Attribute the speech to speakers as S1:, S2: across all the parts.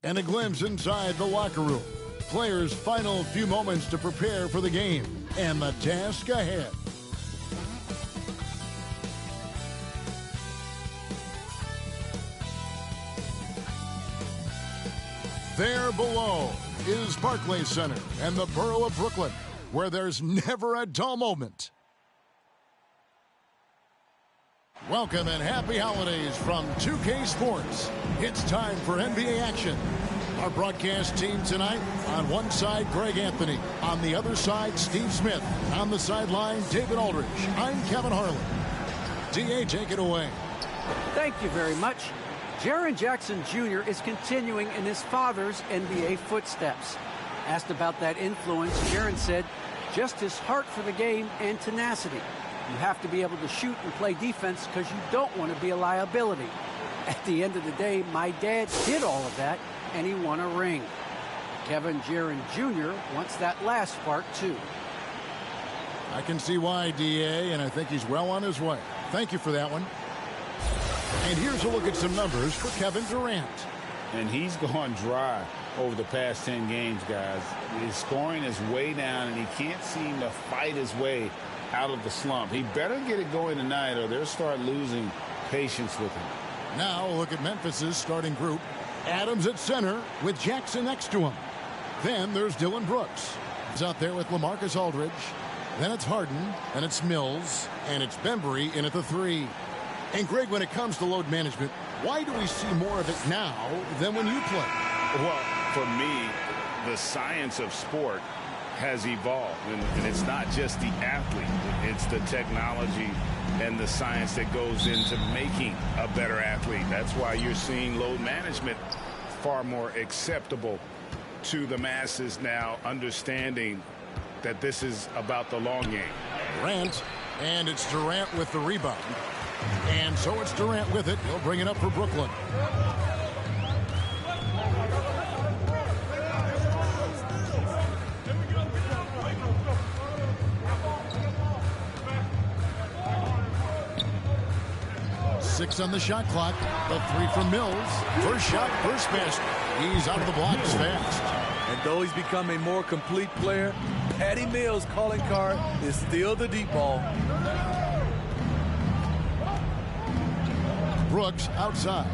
S1: And a glimpse inside the locker room. Players' final few moments to prepare for the game and the task ahead. There below is Barclays Center and the borough of Brooklyn, where there's never a dull moment. Welcome and happy holidays from 2K Sports. It's time for NBA action. Our broadcast team tonight, on one side, Greg Anthony. On the other side, Steve Smith. On the sideline, David Aldridge. I'm Kevin Harlan. D.A., take it away.
S2: Thank you very much. Jaren Jackson Jr. is continuing in his father's NBA footsteps. Asked about that influence, Jaren said, just his heart for the game and tenacity. You have to be able to shoot and play defense because you don't want to be a liability. At the end of the day, my dad did all of that, and he won a ring. Kevin Jaren Jr. wants that last part, too.
S1: I can see why, D.A., and I think he's well on his way. Thank you for that one. And here's a look at some numbers for Kevin Durant.
S3: And he's gone dry over the past 10 games, guys. His scoring is way down, and he can't seem to fight his way out of the slump. He better get it going tonight, or they'll start losing patience with him.
S1: Now look at Memphis's starting group. Adams at center with Jackson next to him. Then there's Dylan Brooks. He's out there with LaMarcus Aldridge. Then it's Harden, and it's Mills, and it's Bembry in at the 3. And Greg, when it comes to load management, why do we see more of it now than when you play?
S3: Well, for me, the science of sport has evolved, and it's not just the athlete. It's the technology and the science that goes into making a better athlete. That's why you're seeing load management far more acceptable to the masses now, understanding that this is about the long game.
S1: Durant, and it's Durant with the rebound. And so it's Durant with it. He'll bring it up for Brooklyn. Six on the shot clock. The 3 from Mills. First shot, first basket. He's out of the blocks fast.
S4: And though he's become a more complete player, Patty Mills' calling card is still the deep ball.
S1: Brooks outside.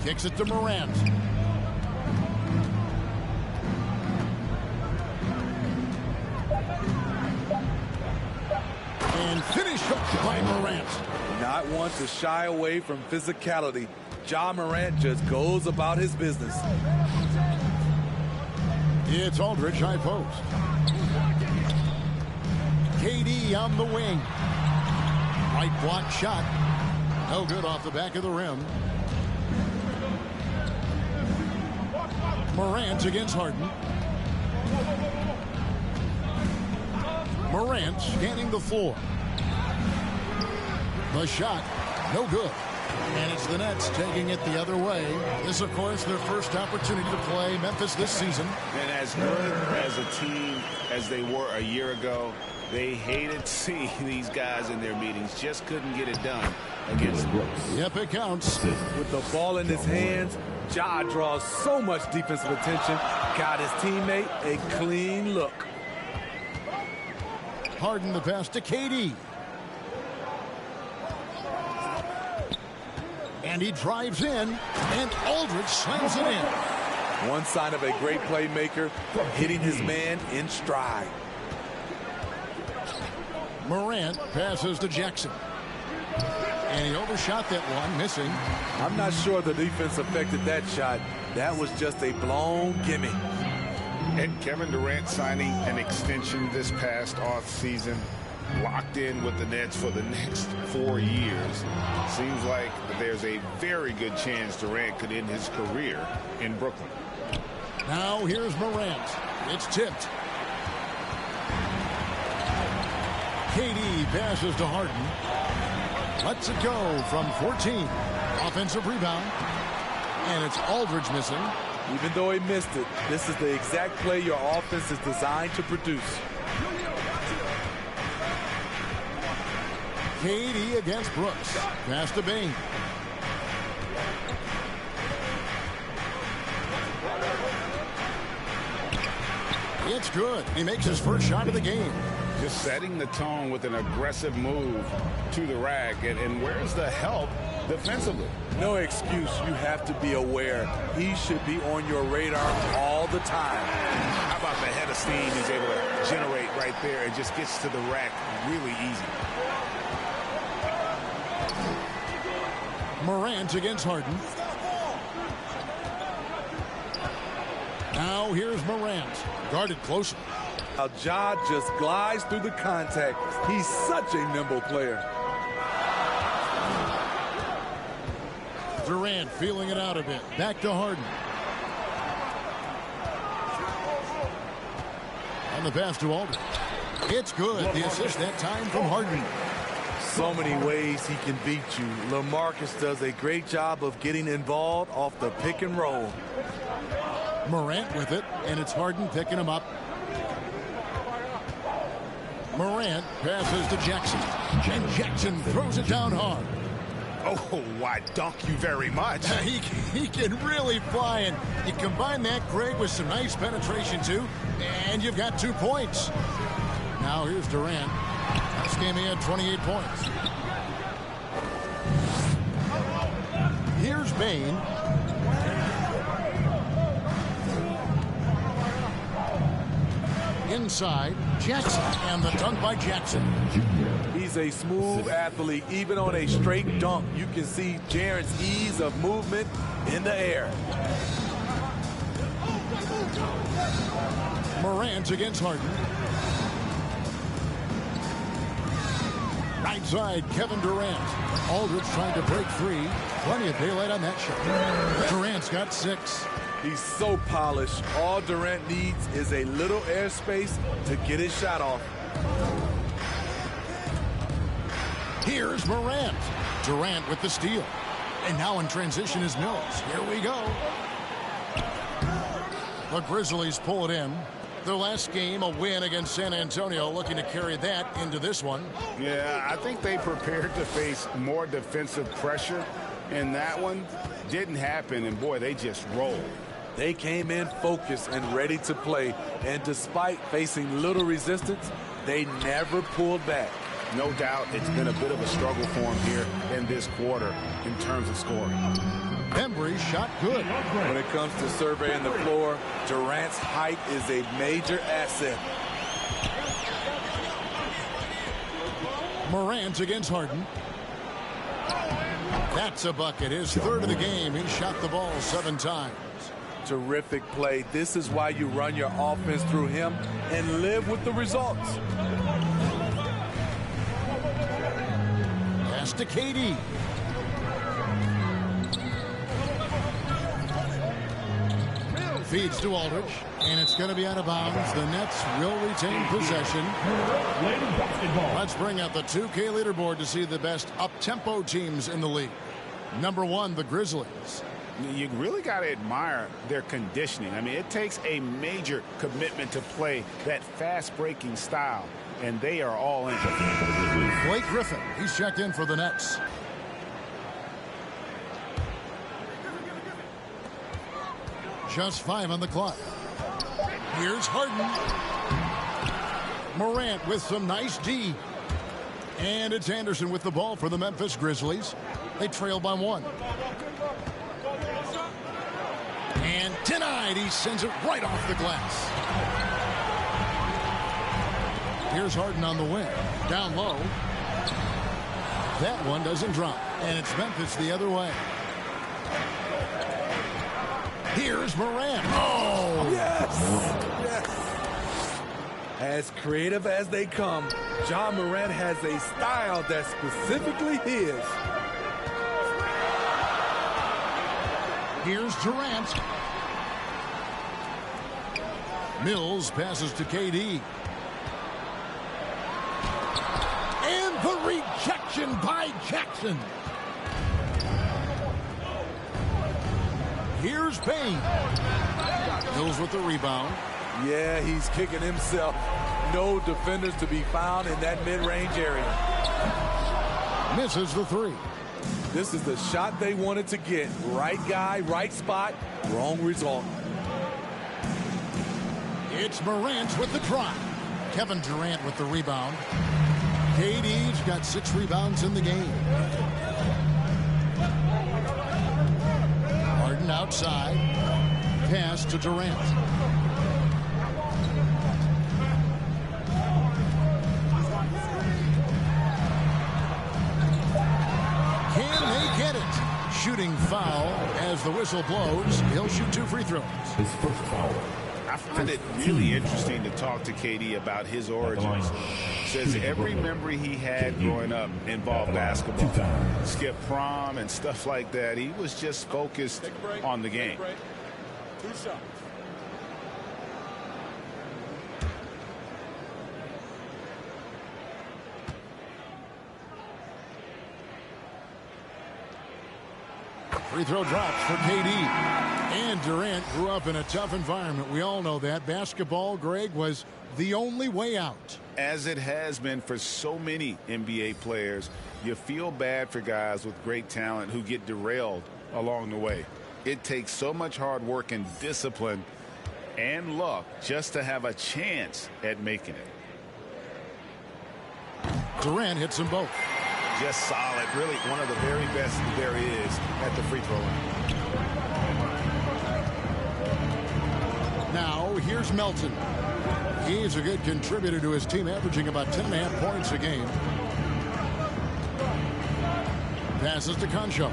S1: Kicks it to Morant. And finished up by Morant.
S4: Not one to shy away from physicality. Ja Morant just goes about his business.
S1: It's Aldridge, high post. KD on the wing. Right block shot. No good off the back of the rim. Morant against Harden. Morant scanning the floor. The shot, no good. And it's the Nets taking it the other way. This, of course, their first opportunity to play Memphis this season.
S3: And as good as a team as they were a year ago, they hated seeing these guys in their meetings. Just couldn't get it done against Brooks.
S1: Yep, it counts.
S4: With the ball in his hands, Ja draws so much defensive attention. Got his teammate a clean look.
S1: Harden the pass to KD. And he drives in, and Aldridge slams it in.
S4: One sign of a great playmaker, hitting his man in stride.
S1: Morant passes to Jackson. And he overshot that one, missing.
S4: I'm not sure the defense affected that shot. That was just a blown gimme.
S3: And Kevin Durant signing an extension this past offseason, locked in with the Nets for the next 4 years. Seems like there's a very good chance Durant could end his career in Brooklyn.
S1: Now here's Morant. It's tipped. KD passes to Harden. Lets it go from 14. Offensive rebound. And it's Aldridge missing.
S4: Even though he missed it, this is the exact play your offense is designed to produce.
S1: KD against Brooks. Pass to Bain. It's good. He makes his first shot of the game.
S3: Just setting the tone with an aggressive move to the rack. And where's the help defensively?
S4: No excuse. You have to be aware. He should be on your radar all the time.
S3: How about the head of steam he's able to generate right there and just gets to the rack really easy.
S1: Morant against Harden. Now here's Morant. Guarded closely.
S4: Now Ja just glides through the contact. He's such a nimble player.
S1: Durant feeling it out a bit. Back to Harden. On the pass to Aldridge. It's good. The assist that time from Harden.
S4: So many ways he can beat you. LaMarcus does a great job of getting involved off the pick and roll.
S1: Morant with it, and it's Harden picking him up. Morant passes to Jackson, and Jackson throws it down hard.
S3: Oh, why dunk you very much.
S1: He can really fly, and you combine that, Greg, with some nice penetration, too, and you've got 2 points. Now here's Durant. Last game he had 28 points. Here's Bain. Inside, Jackson, and the dunk by Jackson.
S4: He's a smooth athlete. Even on a straight dunk, you can see Jaren's ease of movement in the air.
S1: Morant against Harden. Right side, Kevin Durant. Aldridge trying to break free. Plenty of daylight on that shot. Durant's got 6.
S4: He's so polished. All Durant needs is a little airspace to get his shot off.
S1: Here's Morant. Durant with the steal. And now in transition is Mills. Here we go. The Grizzlies pull it in. Their last game, a win against San Antonio, looking to carry that into this one.
S3: Yeah, I think they prepared to face more defensive pressure, and that one didn't happen, and boy, they just rolled.
S4: They came in focused and ready to play, and despite facing little resistance, they never pulled back.
S3: No doubt it's been a bit of a struggle for them here in this quarter in terms of scoring.
S1: Embry's shot good.
S4: When it comes to surveying the floor, Durant's height is a major asset.
S1: Morant against Harden. That's a bucket. His third of the game. He shot the ball 7 times.
S4: Terrific play. This is why you run your offense through him and live with the results.
S1: Pass to KD. Feeds to Aldridge, and it's going to be out of bounds. The Nets will retain possession. Let's bring out the 2K leaderboard to see the best up-tempo teams in the league. Number 1, the Grizzlies.
S3: You really got to admire their conditioning. I mean, it takes a major commitment to play that fast-breaking style, and they are all in.
S1: Blake Griffin, he's checked in for the Nets. Just 5 on the clock. Here's Harden. Morant with some nice D. And it's Anderson with the ball for the Memphis Grizzlies. They trail by 1. And denied. He sends it right off the glass. Here's Harden on the wing. Down low. That one doesn't drop. And it's Memphis the other way. Here's Morant. Oh!
S4: Yes! Yes! As creative as they come, Ja Morant has a style that's specifically his.
S1: Here's Durant. Mills passes to KD. And the rejection by Jackson. Here's Bain. Mills with the rebound.
S4: Yeah, he's kicking himself. No defenders to be found in that mid-range area.
S1: Misses the 3.
S4: This is the shot they wanted to get. Right guy, right spot, wrong result.
S1: It's Morant with the drive. Kevin Durant with the rebound. KD's got 6 rebounds in the game. Harden outside. Pass to Durant. Can they get it? Shooting foul as the whistle blows. He'll shoot 2 free throws.
S5: His first foul.
S3: I find it really interesting to talk to KD about his origins. Says every memory he had growing up involved basketball. Skip prom and stuff like that. He was just focused on the game.
S4: 2 shots.
S1: Free throw drops for KD. And Durant grew up in a tough environment. We all know that. Basketball, Greg, was the only way out.
S3: As it has been for so many NBA players, you feel bad for guys with great talent who get derailed along the way. It takes so much hard work and discipline and luck just to have a chance at making it.
S1: Durant hits them both.
S3: Just solid. Really one of the very best there is at the free throw line.
S1: Now, here's Melton. He's a good contributor to his team, averaging about 10.5 points a game. Passes to Concho.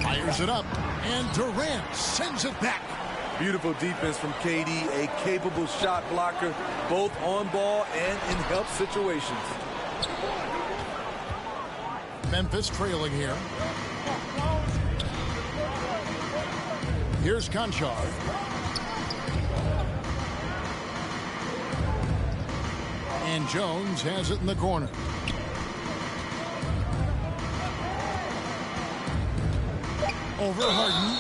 S1: Fires it up, and Durant sends it back.
S4: Beautiful defense from KD, a capable shot blocker, both on ball and in help situations.
S1: Memphis trailing here. Here's Conchar. And Jones has it in the corner. Over Harden.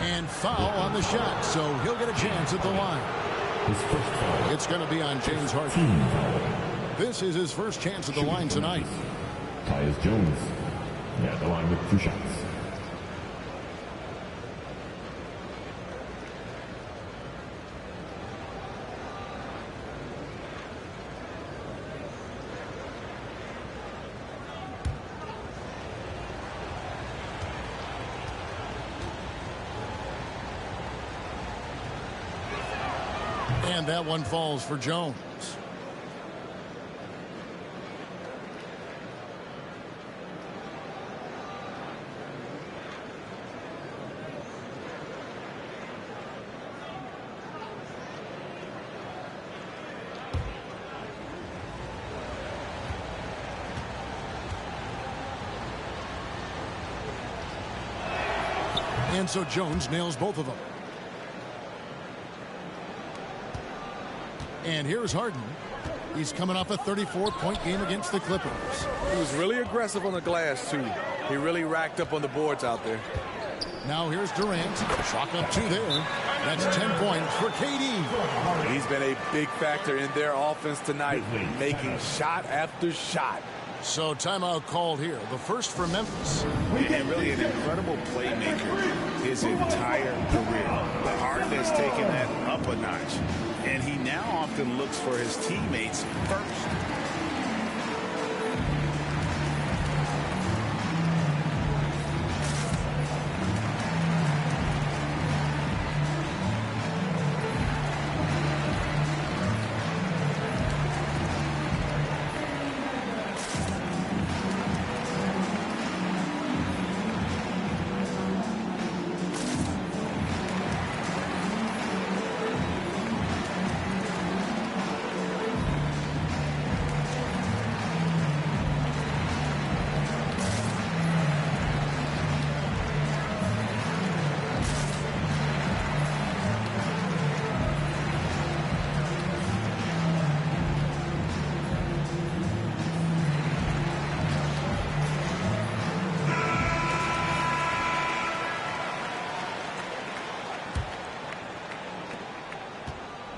S1: And foul on the shot, so he'll get a chance at the line.
S5: His first foul.
S1: It's going to be on James Harden. This is his first chance at the line tonight.
S5: Tyus Jones at the line with 2 shots.
S1: And that one falls for Jones. And so Jones nails both of them. And here's Harden. He's coming off a 34-point game against the Clippers.
S4: He was really aggressive on the glass, too. He really racked up on the boards out there.
S1: Now here's Durant. Chalk up 2 there. That's 10 points for KD.
S4: He's been a big factor in their offense tonight, making shot after shot.
S1: So timeout called here. The first for Memphis.
S3: And really an incredible playmaker his entire career. Harden has taken that up a notch. And he now often looks for his teammates first.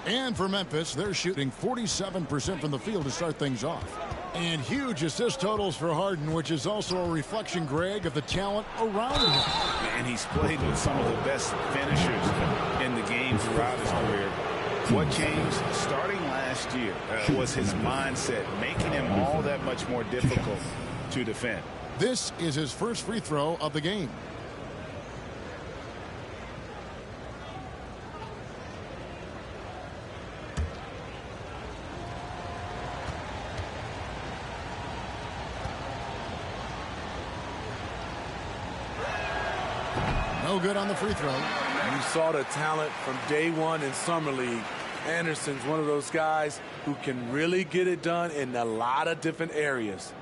S3: And for Memphis, they're shooting 47% from the field to start things off.
S1: And huge assist totals for Harden, which is also a reflection, Greg, of the talent around him.
S3: And he's played with some of the best finishers in the game throughout his career. What changed starting last year was his mindset, making him all that much more difficult to defend.
S1: This is his first free throw of the game. No good on the free throw.
S4: You saw the talent from day one in Summer League. Anderson's one of those guys who can really get it done in a lot of different areas.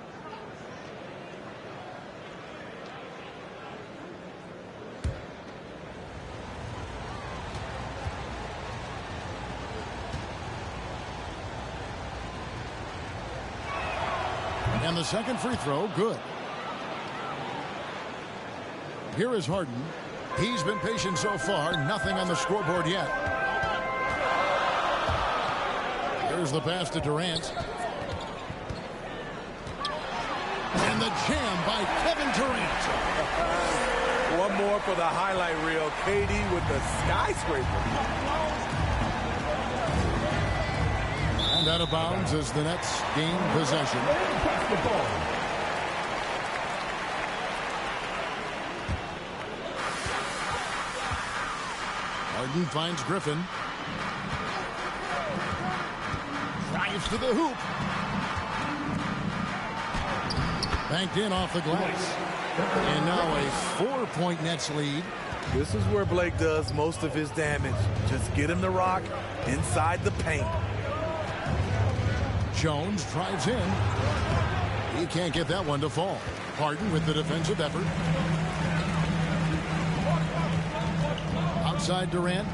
S1: And the second free throw, good. Here is Harden. He's been patient so far. Nothing on the scoreboard yet. Here's the pass to Durant. And the jam by Kevin Durant.
S4: One more for the highlight reel. KD with the skyscraper.
S1: And out of bounds as the Nets gain possession. Harden finds Griffin. Drives to the hoop. Banked in off the glass. And now a 4-point Nets lead.
S4: This is where Blake does most of his damage. Just get him the rock inside the paint.
S1: Jones drives in. He can't get that one to fall. Harden with the defensive effort. Outside Durant.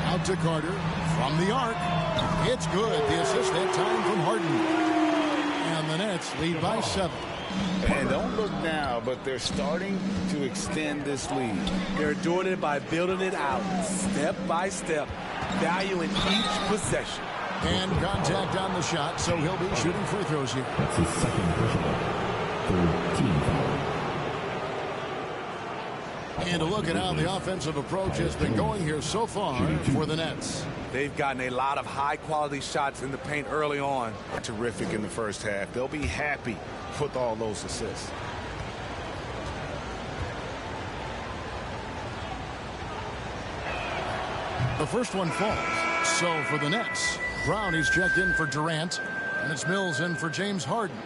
S1: Out to Carter. From the arc. It's good. The assist that time from Harden. And the Nets lead by 7.
S3: And don't look now, but they're starting to extend this lead.
S4: They're doing it by building it out, step by step, valuing each possession.
S1: And contact on the shot, so he'll be shooting free throws here.
S5: That's his second personal. Third team foul.
S1: And to look at how the offensive approach has been going here so far for the Nets.
S4: They've gotten a lot of high-quality shots in the paint early on.
S3: Terrific in the first half. They'll be happy with all those assists.
S1: The first one falls. So for the Nets, Brown is checked in for Durant, and it's Mills in for James Harden.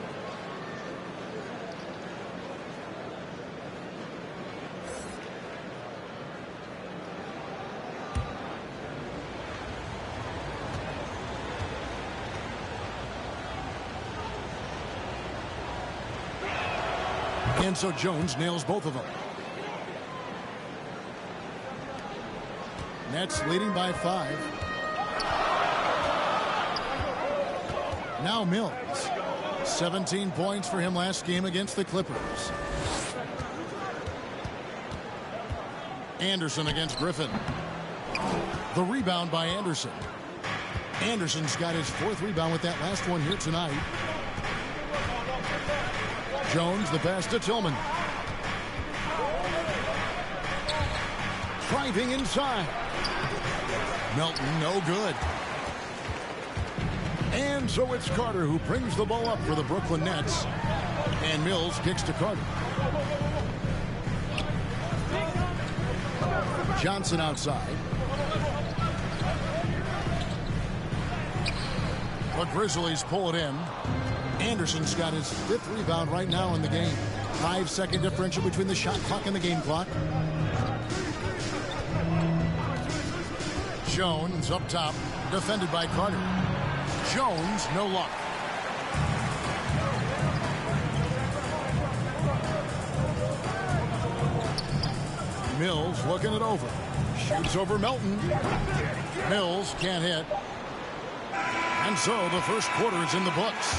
S1: And so Jones nails both of them. Nets leading by 5. Now Mills. 17 points for him last game against the Clippers. Anderson against Griffin. The rebound by Anderson. Anderson's got his 4th rebound with that last one here tonight. Jones, the pass to Tillman. Driving inside. Melton, no good. And so it's Carter who brings the ball up for the Brooklyn Nets. And Mills kicks to Carter. Johnson outside. The Grizzlies pull it in. Anderson's got his 5th rebound right now in the game. 5-second differential between the shot clock and the game clock. Jones up top, defended by Carter. Jones, no luck. Mills looking it over. Shoots over Melton. Mills can't hit. And so the first quarter is in the books.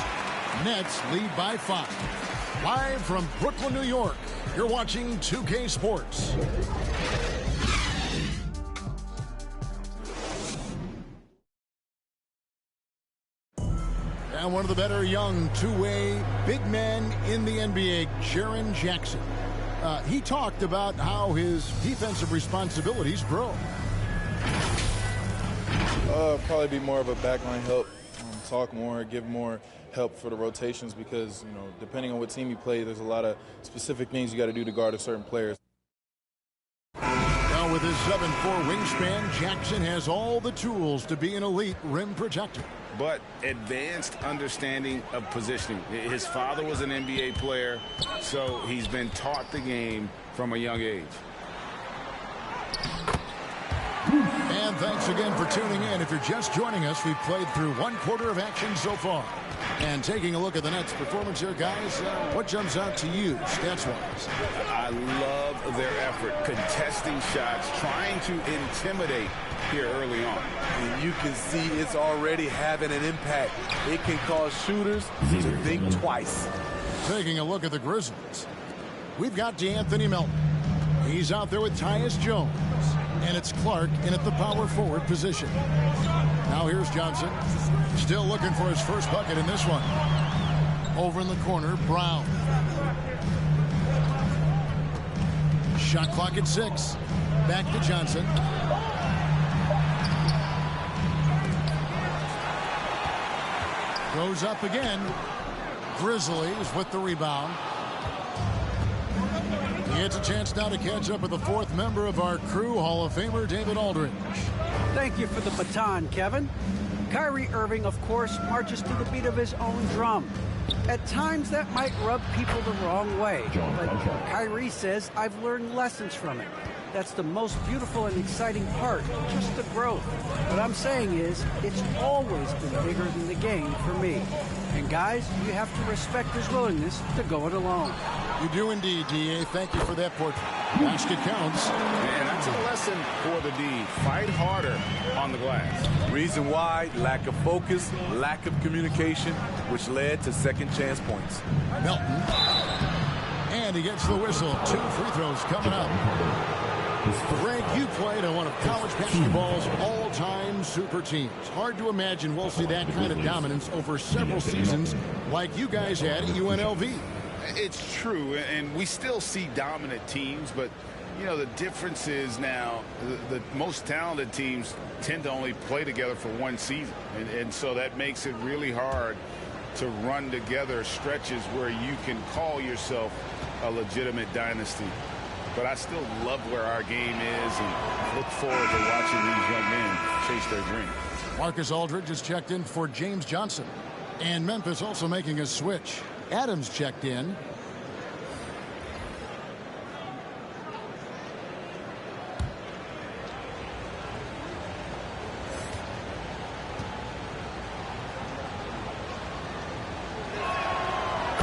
S1: Nets lead by 5. Live from Brooklyn, New York, you're watching 2K Sports. And one of the better young two-way big men in the NBA, Jaren Jackson. He talked about how his defensive responsibilities grow.
S6: Probably be more of a backline help, talk more, give more help for the rotations because, you know, depending on what team you play, there's a lot of specific things you got to do to guard a certain player.
S1: Now with his 7'4" wingspan, Jackson has all the tools to be an elite rim protector.
S3: But advanced understanding of positioning. His father was an NBA player, so he's been taught the game from a young age.
S1: And thanks again for tuning in. If you're just joining us, we've played through one quarter of action so far. And taking a look at the Nets' performance here, guys, what jumps out to you, stats-wise?
S3: I love their effort, contesting shots, trying to intimidate here early on.
S4: And you can see it's already having an impact. It can cause shooters to think twice.
S1: Taking a look at the Grizzlies, we've got DeAnthony Melton. He's out there with Tyus Jones. And it's Clark in at the power forward position. Now here's Johnson. Still looking for his first bucket in this one. Over in the corner, Brown. Shot clock at 6. Back to Johnson. Goes up again. Grizzlies with the rebound. He gets a chance now to catch up with the fourth member of our crew, Hall of Famer David Aldridge.
S2: Thank you for the baton, Kevin. Kyrie Irving, of course, marches to the beat of his own drum. At times, that might rub people the wrong way. But Kyrie says, I've learned lessons from it. That's the most beautiful and exciting part, just the growth. What I'm saying is, it's always been bigger than the game for me. And guys, you have to respect his willingness to go it alone.
S1: You do indeed, D.A. Thank you for that portrait. Basket counts.
S3: And that's a lesson for the D. Fight harder on the glass.
S4: Reason why, lack of focus, lack of communication, which led to second chance points.
S1: Melton. And he gets the whistle. 2 free throws coming up. Greg, you played on one of college basketball's all-time super teams. Hard to imagine we'll see that kind of dominance over several seasons like you guys had at UNLV.
S3: It's true, and we still see dominant teams, but, you know, the difference is now the most talented teams tend to only play together for one season, and so that makes it really hard to run together stretches where you can call yourself a legitimate dynasty. But I still love where our game is and look forward to watching these young men chase their dream.
S1: Marcus Aldridge is checked in for James Johnson. And Memphis also making a switch. Adams checked in.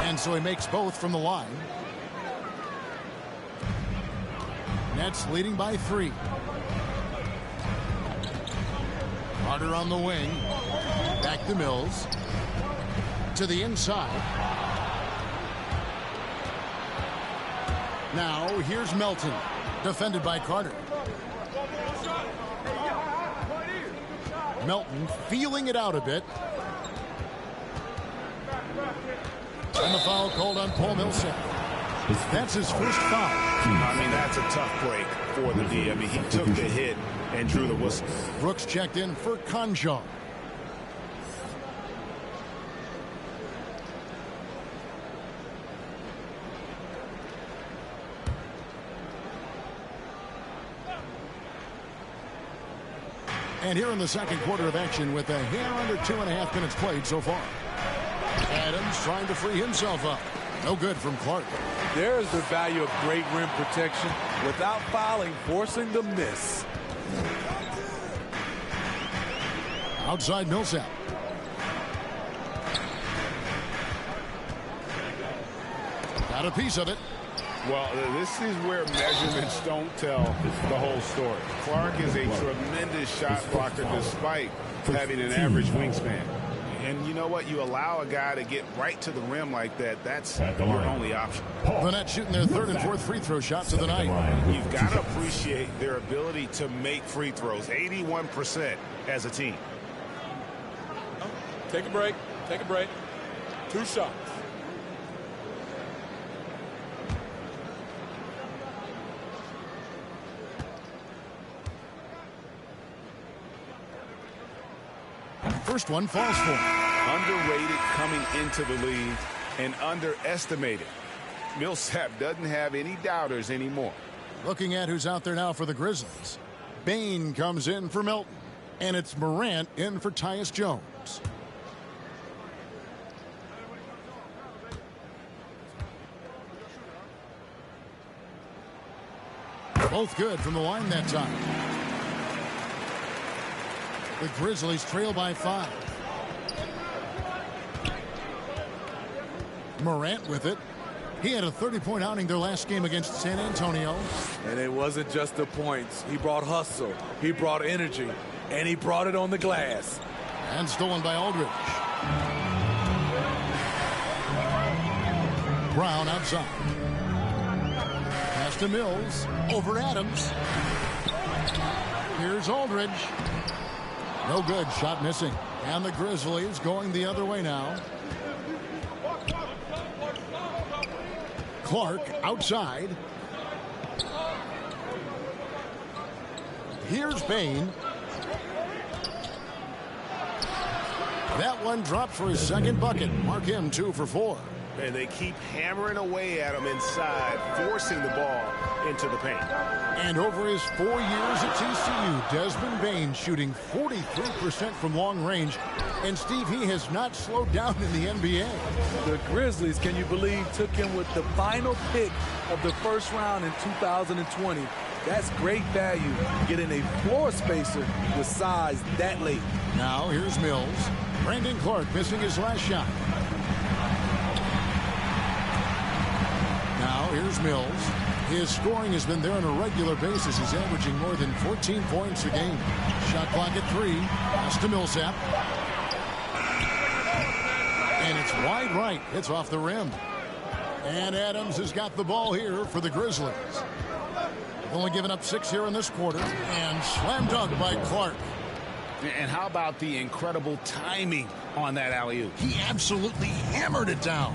S1: And so he makes both from the line. Nets leading by 3. Carter on the wing. Back to Mills. To the inside. Now here's Melton. Defended by Carter. Melton feeling it out a bit. And the foul called on Paul Millsap. That's his first foul.
S3: I mean, that's a tough break for the D. I mean, he took the hit and drew the whistle.
S1: Brooks checked in for Conjong. And here in the second quarter of action with a hair under 2.5 minutes played so far. Adams trying to free himself up. No good from Clark.
S4: There's the value of great rim protection without fouling, forcing the miss.
S1: Outside Millsap. Got a piece of it.
S3: Well, this is where measurements don't tell the whole story. Clark is a tremendous shot blocker despite having an average wingspan. And you know what? You allow a guy to get right to the rim like that, that's your only option.
S1: The Nets shooting their third and fourth free throw shots of the night.
S3: You've got to appreciate their ability to make free throws. 81% as a team.
S4: Take a break. Take a break. 2 shots.
S1: First one falls for him.
S3: Underrated coming into the league and underestimated. Millsap doesn't have any doubters anymore.
S1: Looking at who's out there now for the Grizzlies. Bane comes in for Milton. And it's Morant in for Tyus Jones. Both good from the line that time. The Grizzlies trail by 5. Morant with it. He had a 30-point outing their last game against San Antonio.
S4: And it wasn't just the points. He brought hustle. He brought energy. And he brought it on the glass.
S1: And stolen by Aldridge. Brown outside. Pass to Mills. Over Adams. Here's Aldridge. No good. Shot missing. And the Grizzlies going the other way now. Clark outside. Here's Bane. That one dropped for his second bucket. Mark him 2 for 4.
S7: And they keep hammering away at him inside, forcing the ball into the paint.
S1: And over his 4 years at TCU, Desmond Bane shooting 43% from long range. And, Steve, he has not slowed down in the NBA.
S4: The Grizzlies, can you believe, took him with the final pick of the first round in 2020. That's great value, getting a floor spacer with size that late.
S1: Now here's Mills. Brandon Clark missing his last shot. Now here's Mills. His scoring has been there on a regular basis. He's averaging more than 14 points a game. Shot clock at 3. Pass to Millsap. And it's wide right. It's off the rim. And Adams has got the ball here for the Grizzlies. They've only given up 6 here in this quarter. And slam dunk by Clark.
S3: And how about the incredible timing on that alley-oop?
S1: He absolutely hammered it down.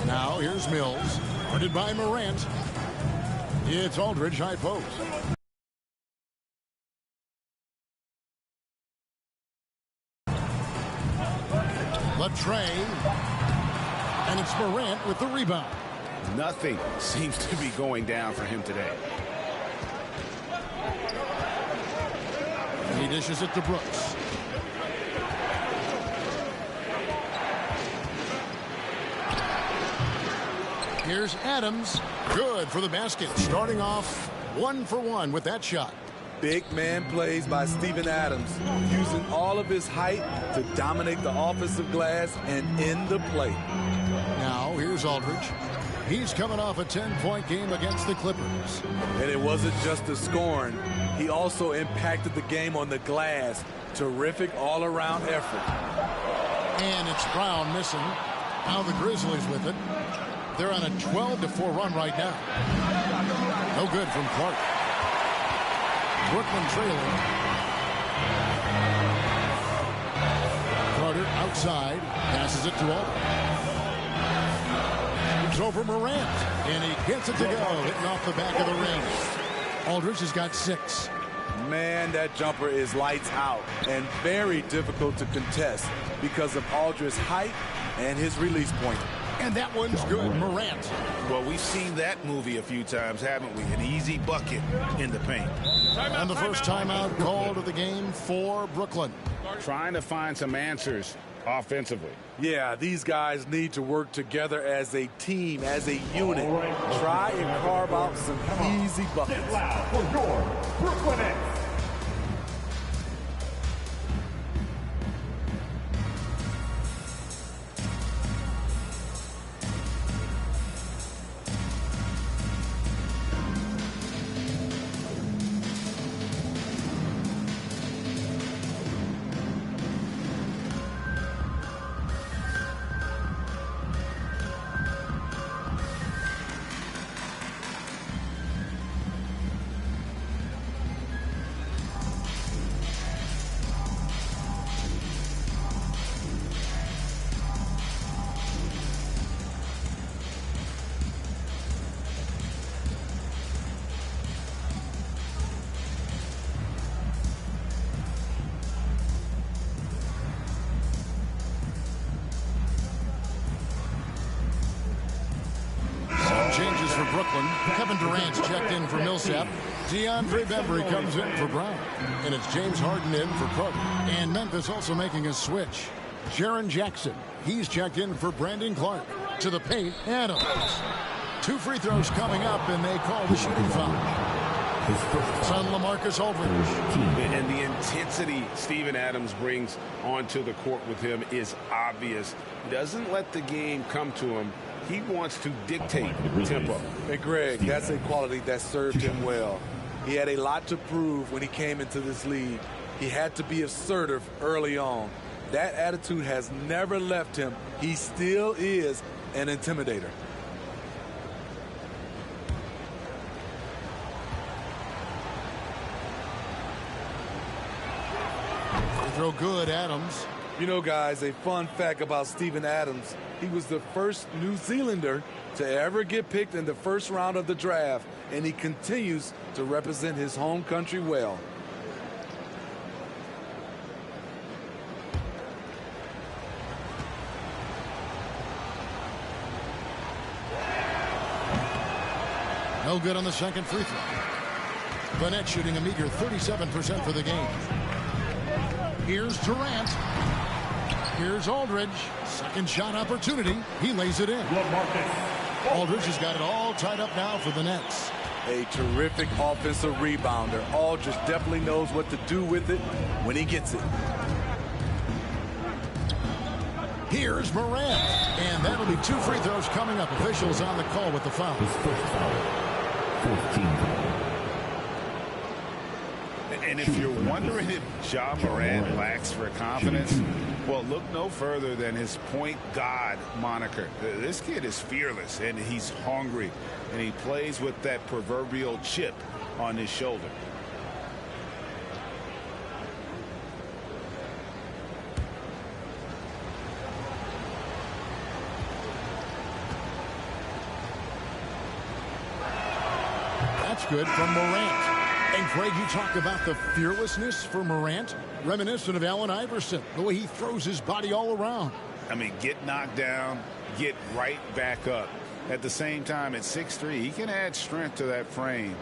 S1: Now here's Mills. Guarded by Morant. It's Aldridge high post. Latrey. And it's Morant with the rebound.
S3: Nothing seems to be going down for him today.
S1: And he dishes it to Brooks. Here's Adams. Good for the basket. Starting off 1 for 1 with that shot.
S4: Big man plays by Steven Adams, using all of his height to dominate the offensive glass and end the play.
S1: Now here's Aldridge. He's coming off a 10-point game against the Clippers.
S4: And it wasn't just the scoring. He also impacted the game on the glass. Terrific all-around effort.
S1: And it's Brown missing. Now the Grizzlies with it. They're on a 12-4 run right now. No good from Clark. Brooklyn trailing. Carter outside. Passes it to Aldridge. It's over Morant. And he gets it to go. Hitting off the back of the rim. Aldridge has got 6.
S4: Man, that jumper is lights out and very difficult to contest because of Aldridge's height and his release point.
S1: And that one's good. Morant.
S7: Well, we've seen that movie a few times, haven't we? An easy bucket in the paint.
S1: And the first timeout called of the game for Brooklyn.
S3: Trying to find some answers offensively.
S4: Yeah, these guys need to work together as a team, as a unit. Try and carve out some easy buckets.
S5: For your Brooklyn Nets.
S1: Brooklyn. Kevin Durant's checked in for Millsap. DeAndre Bembry comes in for Brown. And it's James Harden in for Carter. And Memphis also making a switch. Jaren Jackson. He's checked in for Brandon Clark. To the paint, Adams. 2 free throws coming up, and they call the shooting foul. Son LaMarcus Aldridge.
S3: And the intensity Steven Adams brings onto the court with him is obvious. He doesn't let the game come to him. He wants to dictate tempo.
S4: Hey, Greg, that's a quality that served him well. He had a lot to prove when he came into this league. He had to be assertive early on. That attitude has never left him. He still is an intimidator.
S1: Throw good, Adams.
S4: You know, guys, a fun fact about Steven Adams, he was the first New Zealander to ever get picked in the first round of the draft, and he continues to represent his home country well.
S1: No good on the second free throw. Burnett shooting a meager 37% for the game. Here's Durant. Here's Aldridge. Second shot opportunity. He lays it in. Aldridge has got it all tied up now for the Nets.
S4: A terrific offensive rebounder. Aldridge definitely knows what to do with it when he gets it.
S1: Here's Morant. And that'll be 2 free throws coming up. Officials on the call with the foul.
S5: His first foul. 14.
S3: And if you're wondering if Ja Morant lacks for confidence, well, look no further than his point god moniker. This kid is fearless, and he's hungry, and he plays with that proverbial chip on his shoulder.
S1: That's good from Morant. And Craig, you talked about the fearlessness for Morant, reminiscent of Allen Iverson, the way he throws his body all around.
S3: I mean, get knocked down, get right back up. At the same time, at 6'3", he can add strength to that frame.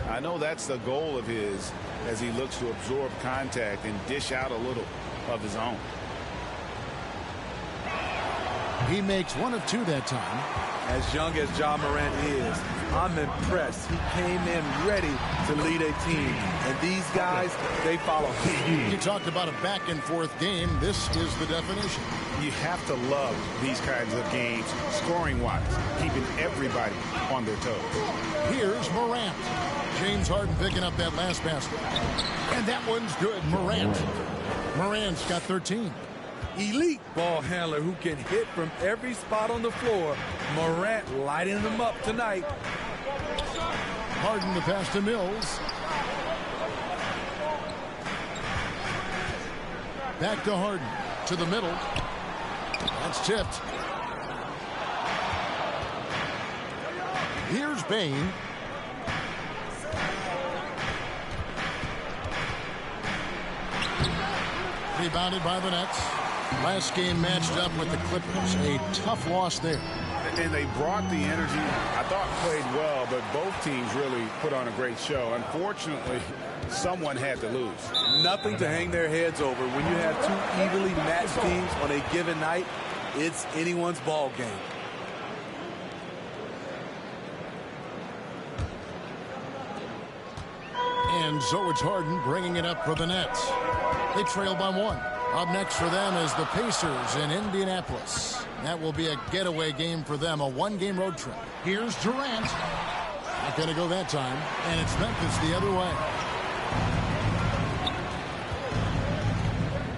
S3: I know that's the goal of his as he looks to absorb contact and dish out a little of his own.
S1: He makes 1 of 2 that time.
S4: As young as Ja Morant is, I'm impressed. He came in ready to lead a team. And these guys, they follow him.
S1: You talked about a back-and-forth game. This is the definition.
S3: You have to love these kinds of games, scoring-wise, keeping everybody on their toes.
S1: Here's Morant. James Harden picking up that last basket. And that one's good. Morant's got 13.
S4: Elite ball handler who can hit from every spot on the floor. Morant lighting them up tonight.
S1: Harden the pass to Mills. Back to Harden. To the middle. That's tipped. Here's Bain. Rebounded by the Nets. Last game matched up with the Clippers. A tough loss there.
S3: And they brought the energy. I thought played well, but both teams really put on a great show. Unfortunately, someone had to lose.
S4: Nothing to hang their heads over. When you have 2 evenly matched teams on a given night, it's anyone's ball game.
S1: And so it's Harden bringing it up for the Nets. They trail by 1. Up next for them is the Pacers in Indianapolis. That will be a getaway game for them, a 1-game road trip. Here's Durant. Not going to go that time. And it's Memphis the other way.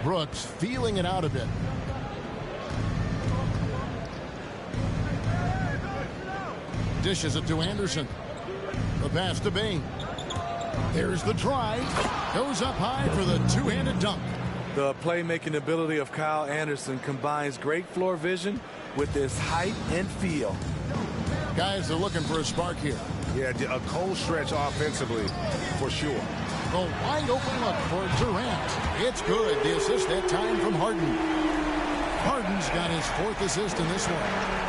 S1: Brooks feeling it out a bit. Dishes it to Anderson. The pass to Bain. There's the drive. Goes up high for the 2-handed dunk.
S4: The playmaking ability of Kyle Anderson combines great floor vision with his height and feel.
S1: Guys, they're looking for a spark here.
S3: Yeah, a cold stretch offensively for sure.
S1: A wide open look for Durant. It's good. The assist that time from Harden. Harden's got his 4th assist in this one.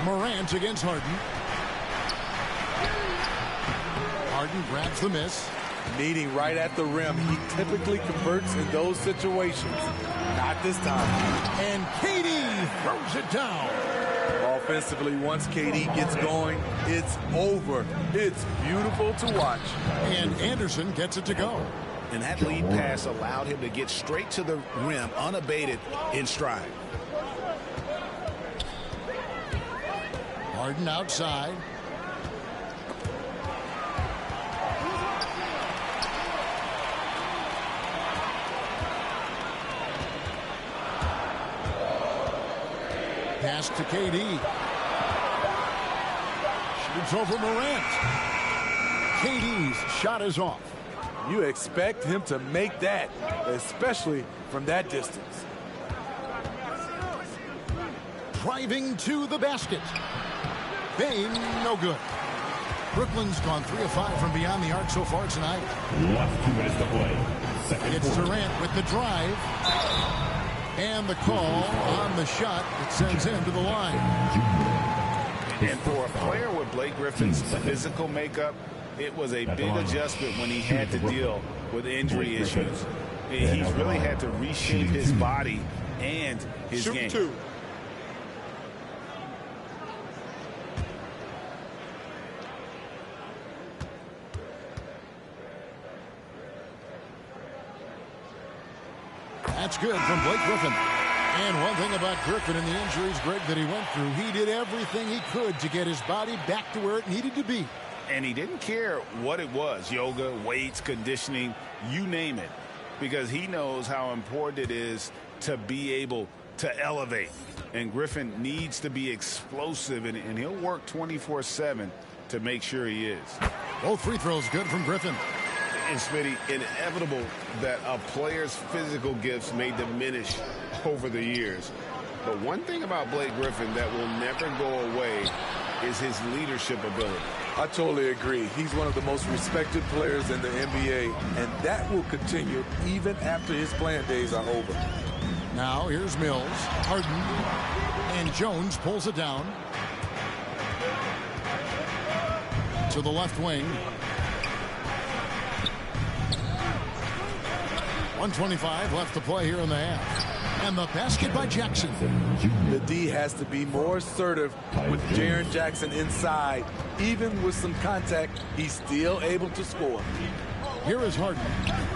S1: Morant against Harden. Harden grabs the miss.
S4: Meeting right at the rim. He typically converts in those situations. Not this time.
S1: And KD throws it down.
S4: Offensively, once KD gets going, it's over. It's beautiful to watch.
S1: And Anderson gets it to go.
S7: And that lead pass allowed him to get straight to the rim, unabated in stride.
S1: Harden outside. Pass to KD. Shoots over Morant. KD's shot is off.
S4: You expect him to make that, especially from that distance.
S1: Driving to the basket. Bain, no good. Brooklyn's gone 3 of 5 from beyond the arc so far tonight.
S5: Last 2 minutes to play.
S1: It's Durant with the drive. And the call on the shot that sends him to the line.
S3: And for a player with Blake Griffin's physical makeup, it was a big adjustment when he had to deal with injury issues. He's really had to reshape his body and his game.
S1: That's good from Blake Griffin. And one thing about Griffin and the injuries, Greg, that he went through, he did everything he could to get his body back to where it needed to be.
S3: And he didn't care what it was, yoga, weights, conditioning, you name it, because he knows how important it is to be able to elevate. And Griffin needs to be explosive, and he'll work 24/7 to make sure he is.
S1: Both free throws good from Griffin.
S3: And Smitty, inevitable that a player's physical gifts may diminish over the years. But one thing about Blake Griffin that will never go away is his leadership ability.
S4: I totally agree. He's one of the most respected players in the NBA, and that will continue even after his playing days are over.
S1: Now here's Mills. Harden. And Jones pulls it down. To the left wing. 1:25 left to play here in the half. And the basket by Jackson.
S4: The D has to be more assertive with Jaren Jackson inside. Even with some contact, he's still able to score.
S1: Here is Harden.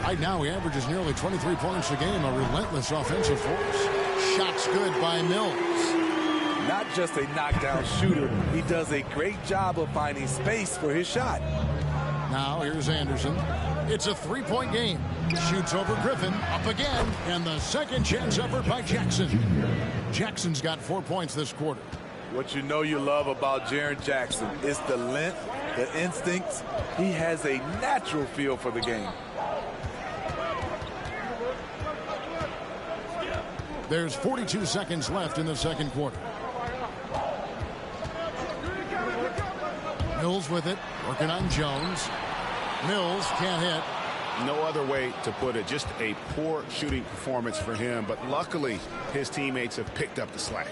S1: Right now he averages nearly 23 points a game, a relentless offensive force. Shots good by Mills.
S4: Not just a knockdown shooter, he does a great job of finding space for his shot.
S1: Now here's Anderson. It's a three-point game. Shoots over Griffin. Up again. And the second chance effort by Jackson. Jackson's got 4 points this quarter.
S4: What you know you love about Jaren Jackson is the length, the instincts. He has a natural feel for the game.
S1: There's 42 seconds left in the second quarter. Mills with it. Working on Jones. Mills can't hit.
S3: No other way to put it. Just a poor shooting performance for him. But luckily, his teammates have picked up the slack.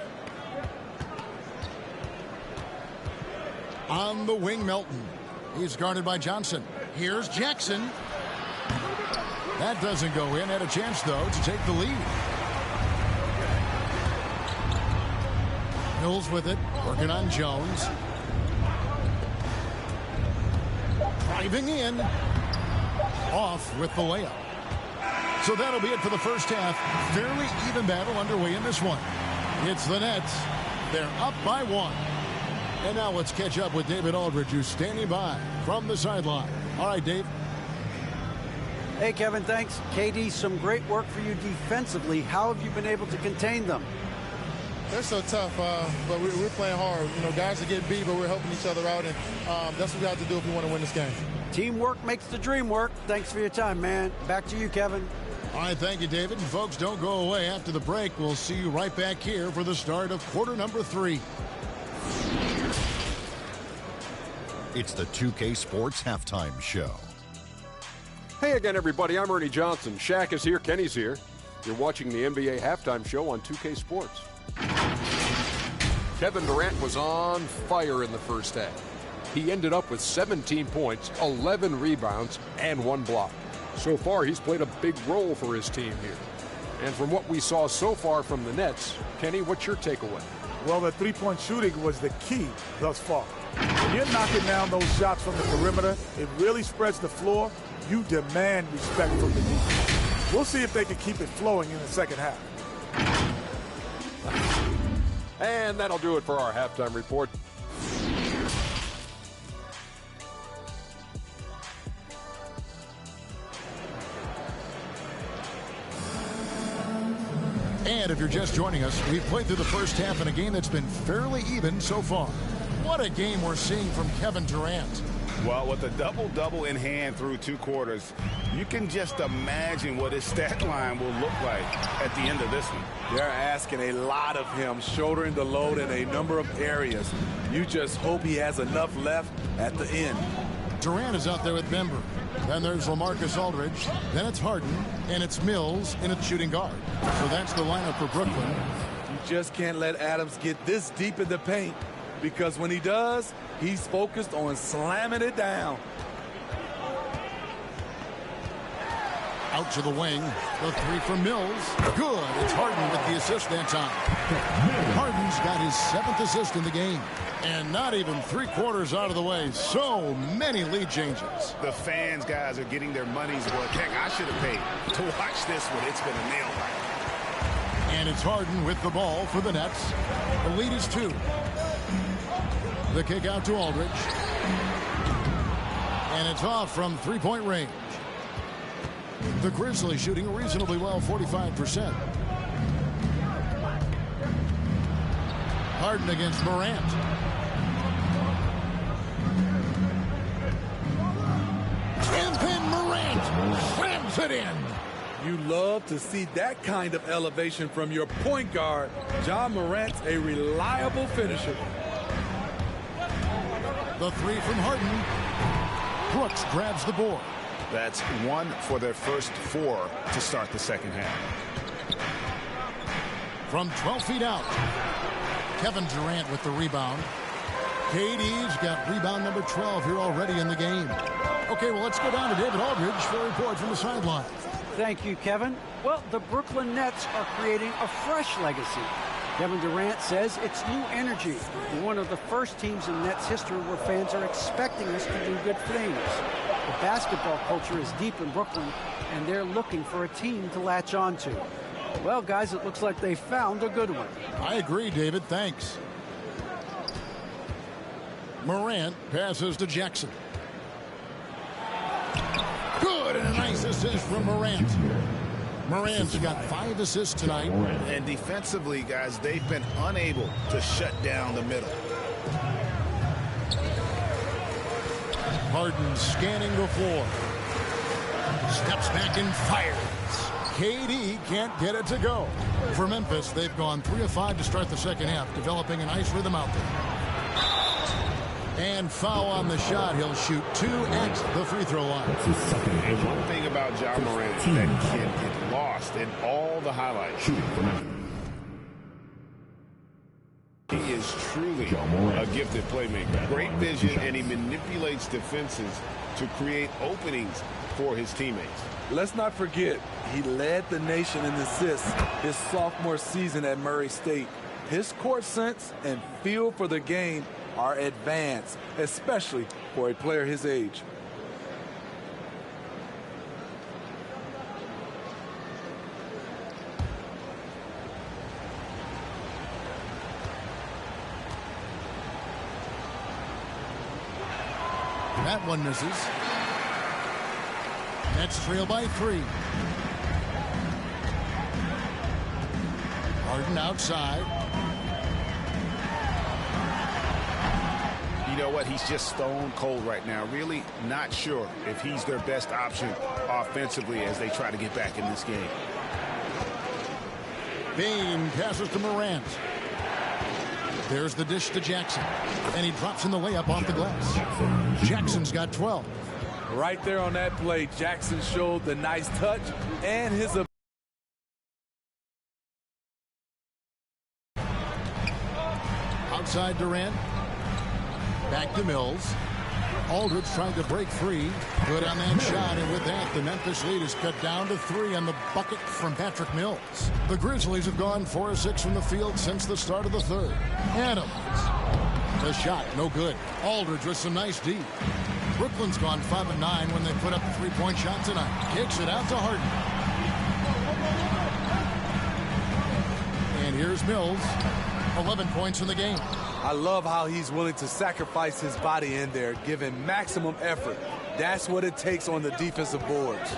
S1: On the wing, Melton. He's guarded by Johnson. Here's Jackson. That doesn't go in. Had a chance, though, to take the lead. Mills with it. Working on Jones. Driving in. Off with the layup. So that'll be it for the first half. Fairly even battle underway in this one. It's the Nets. They're up by 1. And now let's catch up with David Aldridge, who's standing by from the sideline. All right, Dave.
S2: Hey, Kevin, thanks. KD, some great work for you defensively. How have you been able to contain them?
S6: They're so tough, but we're playing hard. You know, guys are getting beat, but we're helping each other out, and that's what we have to do if we want to win this game.
S2: Teamwork makes the dream work. Thanks for your time, man. Back to you, Kevin.
S1: All right, thank you, David. And folks, don't go away. After the break, we'll see you right back here for the start of quarter number 3.
S8: It's the 2K Sports Halftime Show.
S9: Hey again, everybody. I'm Ernie Johnson. Shaq is here. Kenny's here. You're watching the NBA Halftime Show on 2K Sports. Kevin Durant was on fire in the first half. He ended up with 17 points, 11 rebounds, and 1 block. So far, he's played a big role for his team here. And from what we saw so far from the Nets, Kenny, what's your takeaway?
S10: Well, the three-point shooting was the key thus far. When you're knocking down those shots from the perimeter, it really spreads the floor. You demand respect from the defense. We'll see if they can keep it flowing in the second half.
S9: And that'll do it for our halftime report.
S1: And if you're just joining us, we've played through the first half in a game that's been fairly even so far. What a game we're seeing from Kevin Durant.
S3: Well, with a double-double in hand through 2 quarters, you can just imagine what his stat line will look like at the end of this one.
S4: They're asking a lot of him, shouldering the load in a number of areas. You just hope he has enough left at the end.
S1: Durant is out there with Bember. Then there's LaMarcus Aldridge. Then it's Harden, and it's Mills in its shooting guard. So that's the lineup for Brooklyn.
S4: You just can't let Adams get this deep in the paint, because when he does, he's focused on slamming it down.
S1: Out to the wing. The 3 from Mills. Good. It's Harden with the assist that time. Harden's got his 7th assist in the game. And not even 3/4 out of the way. So many lead changes.
S3: The fans, guys, are getting their money's worth. Heck, I should have paid to watch this one. It's been a nail biter.
S1: And it's Harden with the ball for the Nets. The lead is 2. The kick out to Aldridge. And it's off from 3-point range. The Grizzlies shooting reasonably well, 45%. Harden against Morant. And then Morant slams it in.
S4: You love to see that kind of elevation from your point guard. John Morant's a reliable finisher.
S1: The 3 from Harden. Brooks grabs the board.
S3: That's 1 for their first 4 to start the second half.
S1: From 12 feet out, Kevin Durant with the rebound. KD's got rebound number 12 here already in the game. Okay, well, let's go down to David Aldridge for a report from the sideline.
S2: Thank you, Kevin. Well, the Brooklyn Nets are creating a fresh legacy. Kevin Durant says it's new energy. We're one of the first teams in Nets history where fans are expecting us to do good things. The basketball culture is deep in Brooklyn, and they're looking for a team to latch on to. Well, guys, it looks like they found a good one.
S1: I agree, David. Thanks. Morant passes to Jackson. Good, and a nice assist from Morant. Morant's got 5 assists tonight.
S3: And defensively, guys, they've been unable to shut down the middle.
S1: Harden scanning the floor. Steps back and fires. KD can't get it to go. For Memphis, they've gone 3 of 5 to start the second half, developing a nice rhythm out there. And foul on the shot. He'll shoot 2 at the free throw line.
S3: And one thing about John Morant is that he can get lost in all the highlights. He is truly a gifted playmaker. Great vision, and he manipulates defenses to create openings for his teammates.
S4: Let's not forget, he led the nation in assists his sophomore season at Murray State. His court sense and feel for the game are advanced, especially for a player his age.
S1: That one misses. Nets trail by 3. Harden outside.
S3: You know what? He's just stone cold right now. Really not sure if he's their best option offensively as they try to get back in this game.
S1: Bain passes to Morant. There's the dish to Jackson. And he drops in the layup off the glass. Jackson's got 12.
S4: Right there on that play, Jackson showed the nice touch and his ability.
S1: inside Durant. Back to Mills. Aldridge trying to break free. Good on that shot, and with that, the Memphis lead is cut down to 3 on the bucket from Patrick Mills. The Grizzlies have gone 4 of 6 from the field since the start of the third. Adams. The shot, no good. Aldridge with some nice D. Brooklyn's gone 5 of 9 when they put up a 3-point shot tonight. Kicks it out to Harden. And here's Mills. 11 points in the game.
S4: I love how he's willing to sacrifice his body in there, giving maximum effort. That's what it takes on the defensive boards.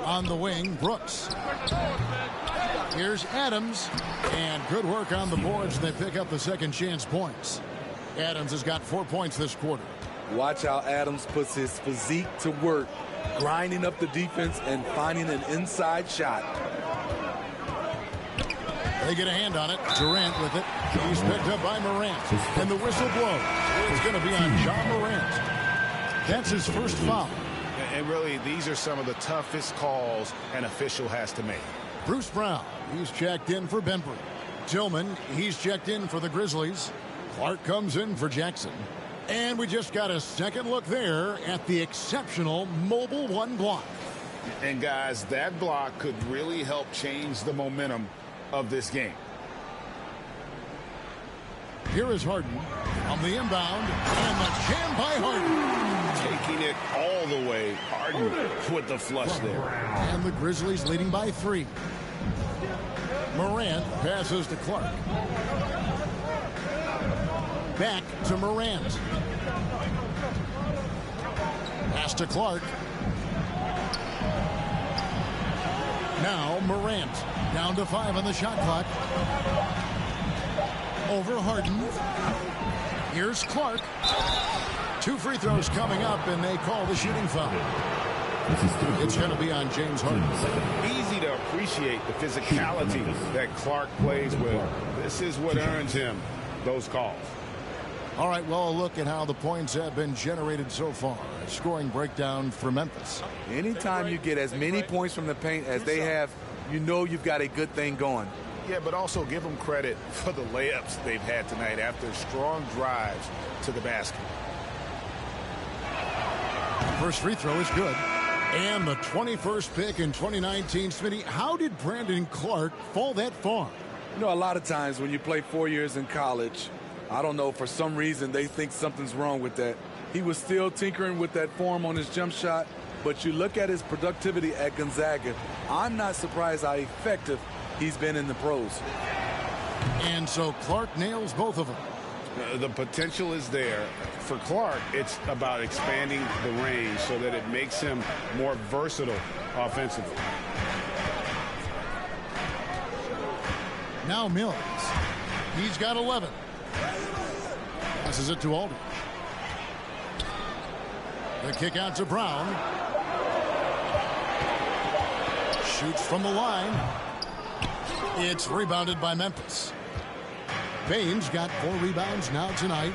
S1: On the wing, Brooks. Here's Adams. And good work on the boards. They pick up the second chance points. Adams has got 4 points this quarter.
S4: Watch how Adams puts his physique to work, grinding up the defense and finding an inside shot.
S1: They get a hand on it. Durant with it. He's picked up by Morant. And the whistle blows. It's going to be on John Morant. That's his first foul.
S3: And really, these are some of the toughest calls an official has to make.
S1: Bruce Brown, he's checked in for Benbury. Tillman, he's checked in for the Grizzlies. Clark comes in for Jackson. And we just got a second look there at the exceptional mobile 1 block.
S3: And guys, that block could really help change the momentum of this game.
S1: Here is Harden on the inbound, and the jam by Harden.
S3: Taking it all the way. Harden with the flush there.
S1: And the Grizzlies leading by 3. Morant passes to Clark. Back to Morant. Pass to Clark. Now Morant. Down to 5 on the shot clock. Over Harden. Here's Clark. 2 free throws coming up, and they call the shooting foul. It's going to be on James Harden.
S3: Easy to appreciate the physicality that Clark plays with. This is what earns him those calls.
S1: All right, well, a look at how the points have been generated so far. A scoring breakdown for Memphis.
S4: Anytime you get as many points from the paint as they have, you know you've got a good thing going.
S3: Yeah, but also give them credit for the layups they've had tonight after strong drives to the basket.
S1: First free throw is good. And the 21st pick in 2019. Smitty, how did Brandon Clark fall that far?
S4: You know, a lot of times when you play 4 years in college, I don't know, for some reason they think something's wrong with that. He was still tinkering with that form on his jump shot, but you look at his productivity at Gonzaga, I'm not surprised how effective he's been in the pros.
S1: And so Clark nails both of them.
S3: The potential is there. For Clark, it's about expanding the range so that it makes him more versatile offensively.
S1: Now Mills. He's got 11. Passes it to Aldridge. The kick out to Brown. Shoots from the line. It's rebounded by Memphis. Baines got 4 rebounds now tonight.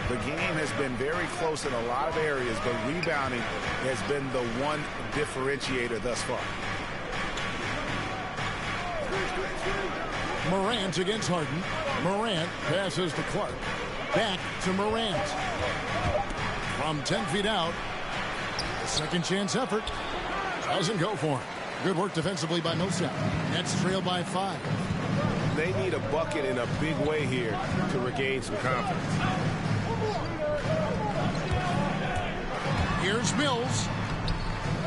S3: The game has been very close in a lot of areas, but rebounding has been the one differentiator thus far.
S1: Morant against Harden. Morant passes to Clark. Back to Morant. From 10 feet out. Second chance effort. Doesn't go for him. Good work defensively by Millsap. Nets trail by 5.
S3: They need a bucket in a big way here to regain some confidence.
S1: Here's Mills.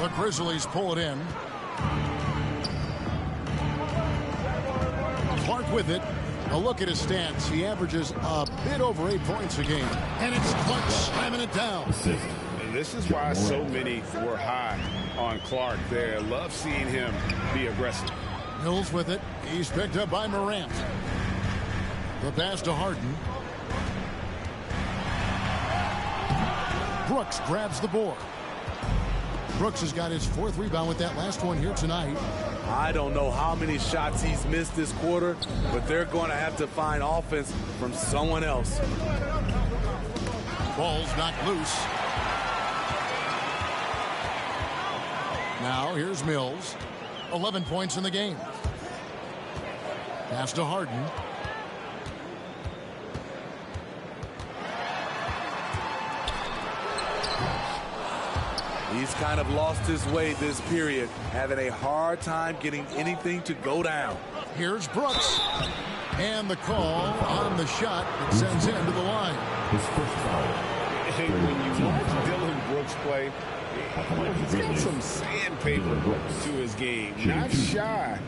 S1: The Grizzlies pull it in. Clark with it. A look at his stats. He averages a bit over 8 points a game. And it's Clark slamming it down.
S3: This is why so many were high on Clark there. Love seeing him be aggressive.
S1: Mills with it. He's picked up by Morant. The pass to Harden. Brooks grabs the board. Brooks has got his 4th rebound with that last one here tonight.
S4: I don't know how many shots he's missed this quarter, but they're going to have to find offense from someone else.
S1: Ball's knocked loose. Now here's Mills. 11 points in the game. Pass to Harden.
S4: He's kind of lost his way this period, having a hard time getting anything to go down.
S1: Here's Brooks. And the call on the shot that sends him to the line.
S5: His first foul.
S3: Hey, when you watch Dillon Brooks play, he's got some sandpaper to his game. Not shy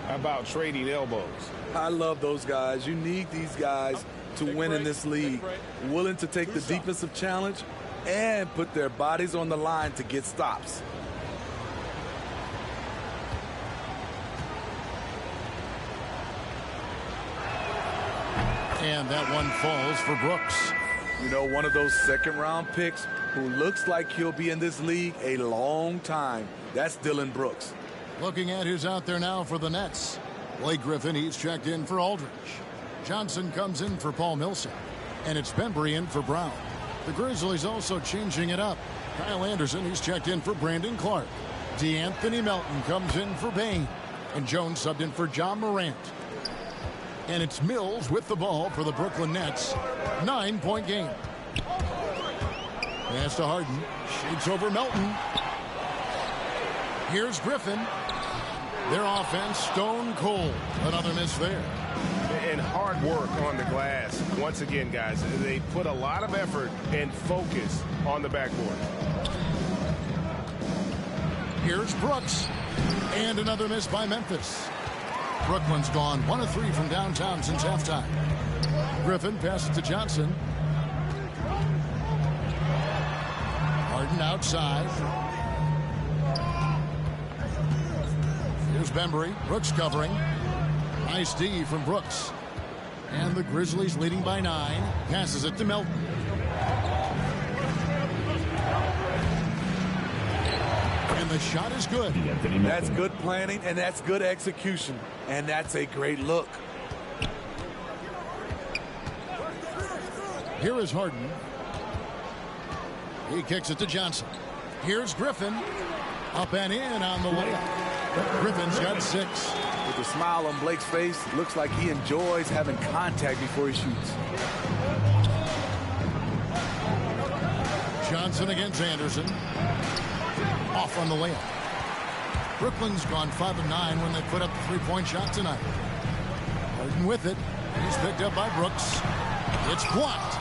S3: about trading elbows.
S4: I love those guys. You need these guys to win in this league. Willing to take the defensive challenge and put their bodies on the line to get stops.
S1: And that one falls for Brooks.
S4: You know, one of those second-round picks who looks like he'll be in this league a long time. That's Dillon Brooks.
S1: Looking at who's out there now for the Nets. Blake Griffin, he's checked in for Aldridge. Johnson comes in for Paul Millsap. And it's Bembry in for Brown. The Grizzlies also changing it up. Kyle Anderson, he's checked in for Brandon Clark. DeAnthony Melton comes in for Bain. And Jones subbed in for John Morant. And it's Mills with the ball for the Brooklyn Nets. 9-point game. Pass to Harden. Shoots over Melton. Here's Griffin. Their offense stone cold. Another miss there.
S3: And hard work on the glass. Once again, guys, they put a lot of effort and focus on the backboard.
S1: Here's Brooks. And another miss by Memphis. Brooklyn's gone 1 of 3 from downtown since halftime. Griffin passes to Johnson. Harden outside. Here's Bembry. Brooks covering. Nice D from Brooks. And the Grizzlies leading by 9. Passes it to Melton. And the shot is good.
S4: That's good planning, and that's good execution. And that's a great look.
S1: Here is Harden. He kicks it to Johnson. Here's Griffin. Up and in on the layup. Griffin's got 6.
S4: With a smile on Blake's face, looks like he enjoys having contact before he shoots.
S1: Johnson against Anderson. Off on the layup. Brooklyn's gone 5 of 9 when they put up the three-point shot tonight. Harden with it. He's picked up by Brooks. It's blocked.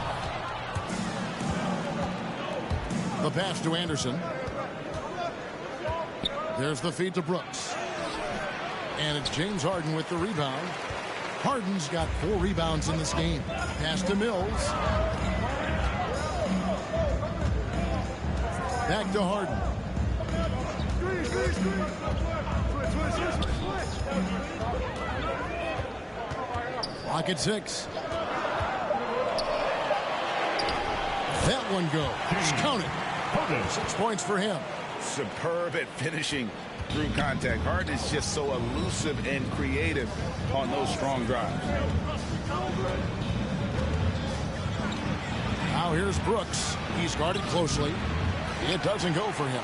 S1: The pass to Anderson. There's the feed to Brooks. And it's James Harden with the rebound. Harden's got 4 rebounds in this game. Pass to Mills. Back to Harden. Clock at 6. That one goes. Count it. 6 points for him.
S3: Superb at finishing through contact. Harden is just so elusive and creative on those strong drives.
S1: Now here's Brooks. He's guarded closely. It doesn't go for him.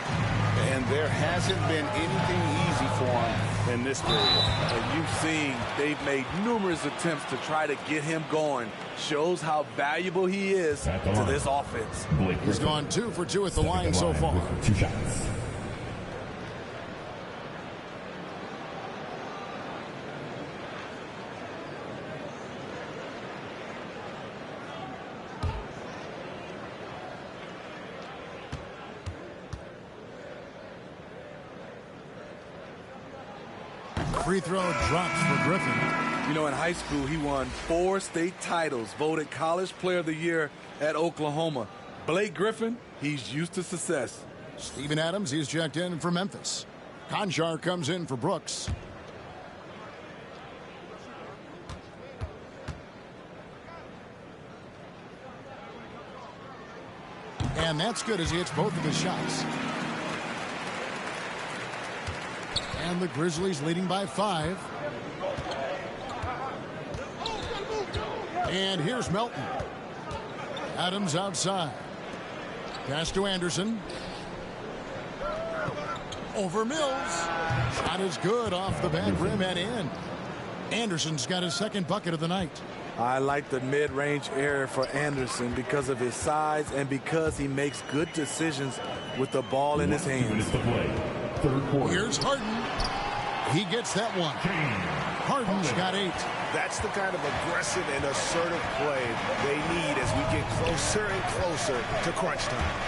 S3: And there hasn't been anything easy for him in this period.
S4: And you've seen they've made numerous attempts to try to get him going. Shows how valuable he is to this offense.
S1: He's gone 2 for 2 at the line so far.
S5: 2 shots.
S1: Free throw drops for Griffin.
S4: You know, in high school, he won 4 state titles, voted College Player of the Year at Oklahoma. Blake Griffin, he's used to success.
S1: Steven Adams, he's checked in for Memphis. Conchar comes in for Brooks. And that's good as he hits both of his shots. And the Grizzlies leading by 5. And here's Melton. Adams outside. Pass to Anderson. Over Mills. Shot is good off the back rim and in. Anderson's got his second bucket of the night.
S4: I like the mid-range area for Anderson because of his size and because he makes good decisions with the ball in his hands.
S1: Here's Harden. He gets that one. Harden's got 8.
S7: That's the kind of aggressive and assertive play they need as we get closer and closer to crunch time.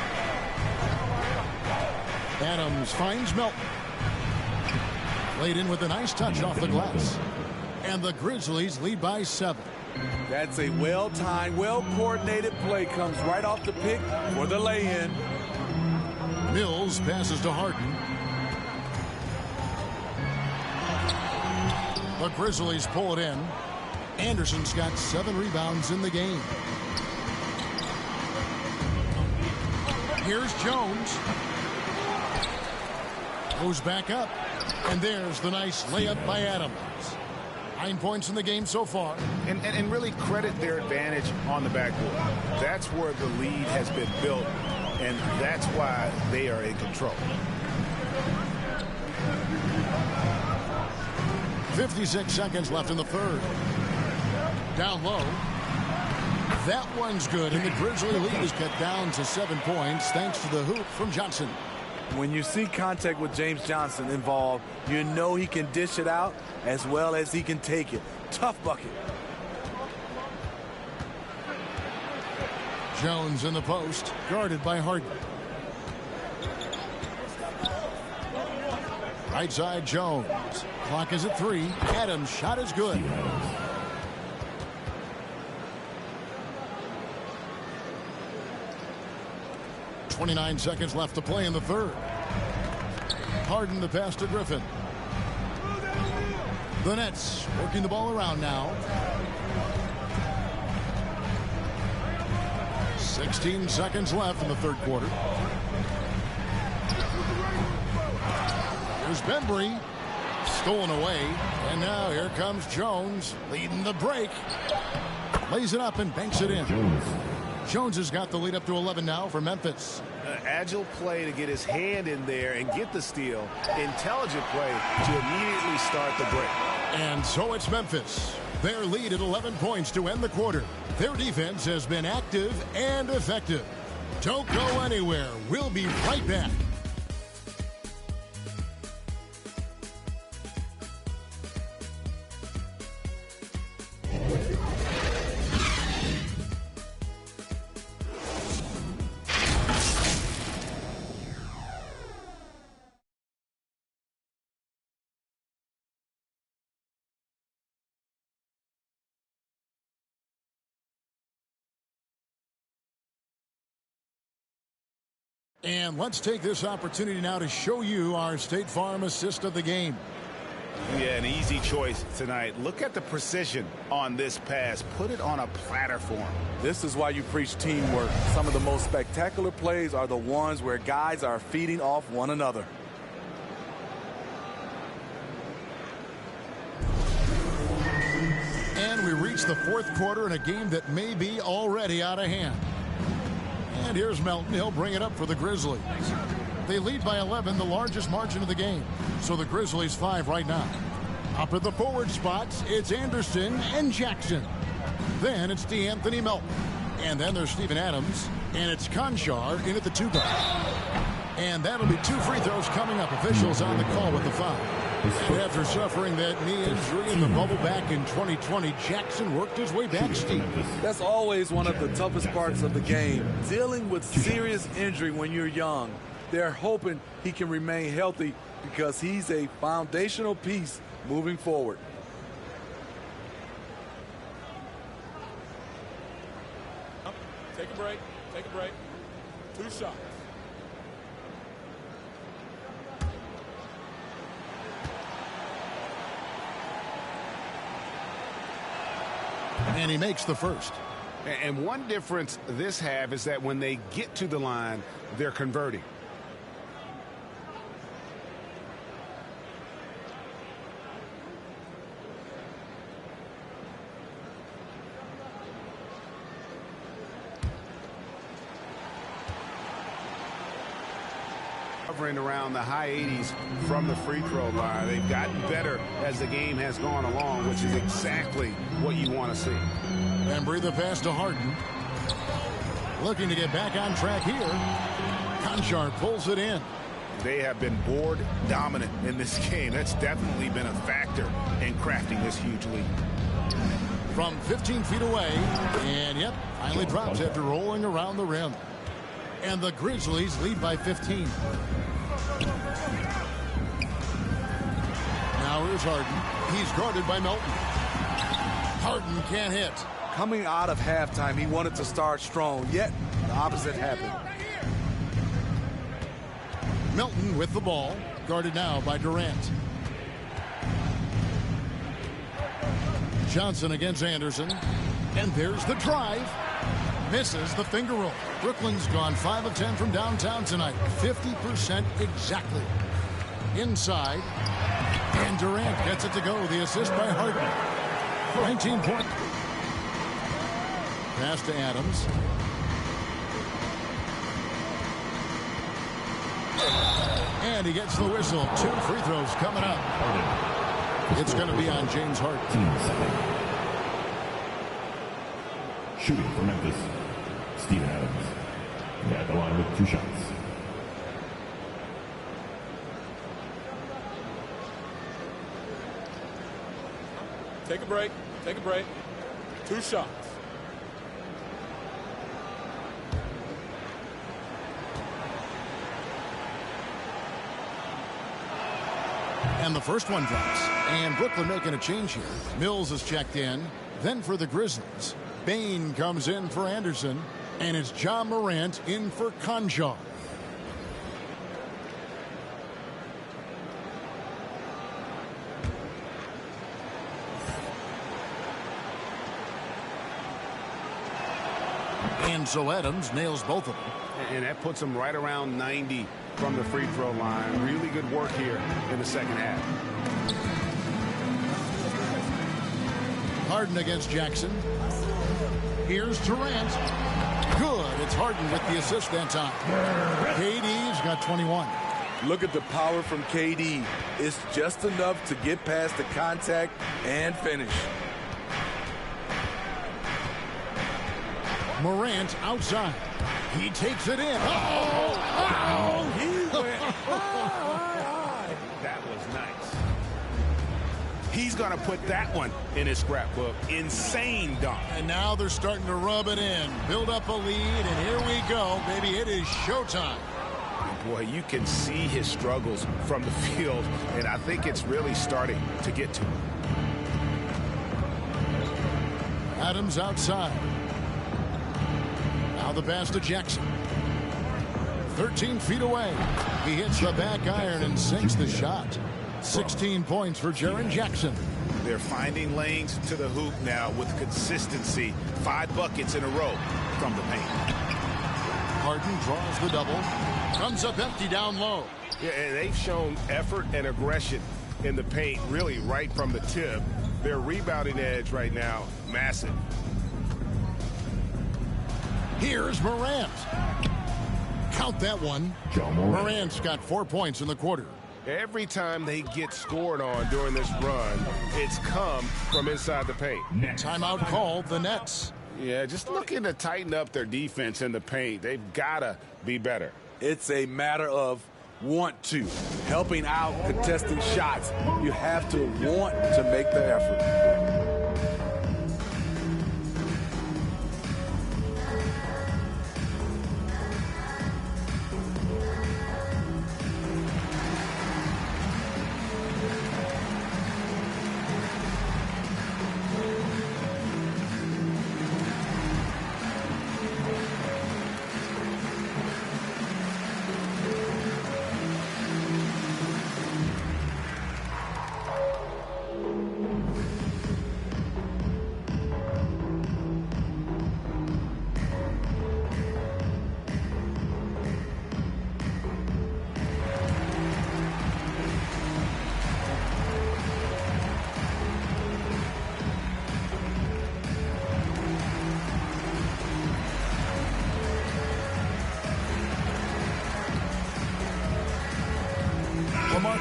S1: Adams finds Melton. Laid in with a nice touch off the glass. And the Grizzlies lead by 7.
S4: That's a well-timed, well-coordinated play. Comes right off the pick for the lay-in.
S1: Mills passes to Harden. The Grizzlies pull it in. Anderson's got 7 rebounds in the game. Here's Jones. Goes back up. And there's the nice layup by Adams. 9 points in the game so far.
S3: And really credit their advantage on the backboard. That's where the lead has been built, and that's why they are in control.
S1: 56 seconds left in the third. Down low. That one's good, and the Grizzly lead is cut down to 7 points thanks to the hoop from Johnson.
S4: When you see contact with James Johnson involved, you know he can dish it out as well as he can take it. Tough bucket.
S1: Jones in the post, guarded by Harden. Right side Jones. Clock is at 3. Adams' shot is good. 29 seconds left to play in the third. Harden the pass to Griffin. The Nets working the ball around now. 16 seconds left in the third quarter. Here's Bembry. Stolen away. And now here comes Jones leading the break. Lays it up and banks it in. Jones has got the lead up to 11 now for Memphis.
S7: Agile play to get his hand in there and get the steal. Intelligent play to immediately start the break.
S1: And so it's Memphis. Their lead at 11 points to end the quarter. Their defense has been active and effective. Don't go anywhere. We'll be right back. And let's take this opportunity now to show you our State Farm assist of the game.
S3: Yeah, an easy choice tonight. Look at the precision on this pass. Put it on a platter for him.
S4: This is why you preach teamwork. Some of the most spectacular plays are the ones where guys are feeding off one another.
S1: And we reach the fourth quarter in a game that may be already out of hand. And here's Melton. He'll bring it up for the Grizzlies. They lead by 11, the largest margin of the game. So the Grizzlies 5 right now. Up at the forward spots, it's Anderson and Jackson. Then it's DeAnthony Melton. And then there's Steven Adams. And it's Conchar in at the 2 guard. And that'll be 2 free throws coming up. Officials on the call with the foul. And after suffering that knee injury in the bubble back in 2020, Jackson worked his way back, Steve.
S4: That's always one of the toughest parts of the game, dealing with serious injury when you're young. They're hoping he can remain healthy because he's a foundational piece moving forward.
S10: Take a break. Take a break. 2 shots.
S1: And he makes the first.
S3: And one difference this half is that when they get to the line, they're converting. hovering around the high 80s from the free throw line. They've gotten better as the game has gone along, which is exactly what you want to see.
S1: And breathe a pass to Harden. Looking to get back on track here. Conchar pulls it in.
S3: They have been board dominant in this game. That's definitely been a factor in crafting this huge lead.
S1: From 15 feet away, and yep, finally drops after rolling around the rim. And the Grizzlies lead by 15. Now here's Harden. He's guarded by Melton. Harden can't hit.
S4: Coming out of halftime, he wanted to start strong, yet the opposite happened.
S1: Melton with the ball, guarded now by Durant. Johnson against Anderson, and there's the drive. Misses the finger roll. Brooklyn's gone 5 of 10 from downtown tonight, 50% exactly. Inside, and Durant gets it to go. The assist by Harden. 19 points. Pass to Adams. And he gets the whistle. 2 free throws coming up. It's going to be on James Harden.
S5: Shooting for Memphis, Steven Adams. At the line with 2 shots.
S10: Take a break. Take a break. 2 shots.
S1: And the first one drops. And Brooklyn making a change here. Mills is checked in. Then for the Grizzlies, Bain comes in for Anderson. And it's John Morant in for Conchar. And so Adams nails both of them.
S3: And that puts him right around 90 from the free throw line. Really good work here in the second half.
S1: Harden against Jackson. Here's Durant. Good. It's Harden with the assist that time. KD's got 21.
S4: Look at the power from KD. It's just enough to get past the contact and finish.
S1: Morant outside. He takes it in.
S10: He went high.
S3: That was nice. He's going to put that one in his scrapbook. Insane dunk.
S1: And now they're starting to rub it in. Build up a lead, and here we go, baby. It is showtime.
S3: Boy, you can see his struggles from the field, and I think it's really starting to get to him.
S1: Adams outside. Now the pass to Jackson. 13 feet away. He hits the back iron and sinks the shot. 16 points for Jaren Jackson.
S3: They're finding lanes to the hoop now with consistency. 5 buckets in a row from the paint.
S1: Harden draws the double. Comes up empty down low.
S3: Yeah, and they've shown effort and aggression in the paint, really right from the tip. Their rebounding edge right now, massive.
S1: Here's Morant. Count that one. Morant's got 4 points in the quarter.
S3: Every time they get scored on during this run, it's come from inside the paint.
S1: Timeout called, the Nets.
S3: Yeah, just looking to tighten up their defense in the paint. They've got to be better.
S4: It's a matter of want to. Helping out, contesting shots. You have to want to make the effort.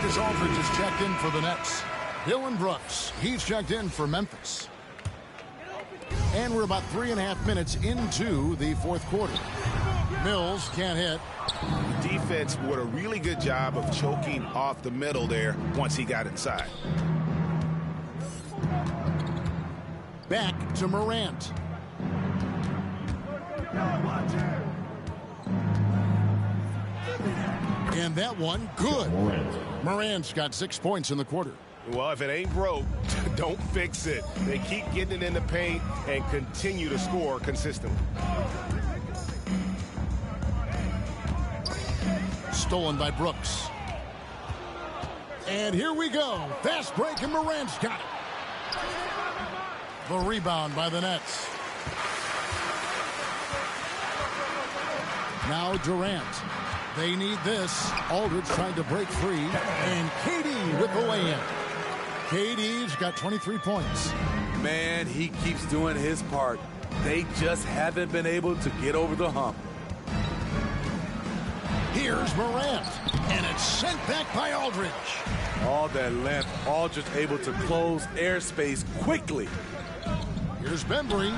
S1: LaMarcus Aldridge is checked in for the Nets. Dylan Brooks, he's checked in for Memphis. And we're about 3.5 minutes into the fourth quarter. Mills can't hit.
S3: Defense did a really good job of choking off the middle there once he got inside.
S1: Back to Morant. And that one, good. Morant's got 6 points in the quarter.
S3: Well, if it ain't broke, don't fix it. They keep getting it in the paint and continue to score consistently.
S1: Stolen by Brooks. And here we go. Fast break, and Morant's got it. The rebound by the Nets. Now Durant. They need this. Aldridge trying to break free. And KD with the lay-in. KD's got 23 points.
S4: Man, he keeps doing his part. They just haven't been able to get over the hump.
S1: Here's Morant. And it's sent back by Aldridge.
S4: All that length, Aldridge able to close airspace quickly.
S1: Here's Bembry.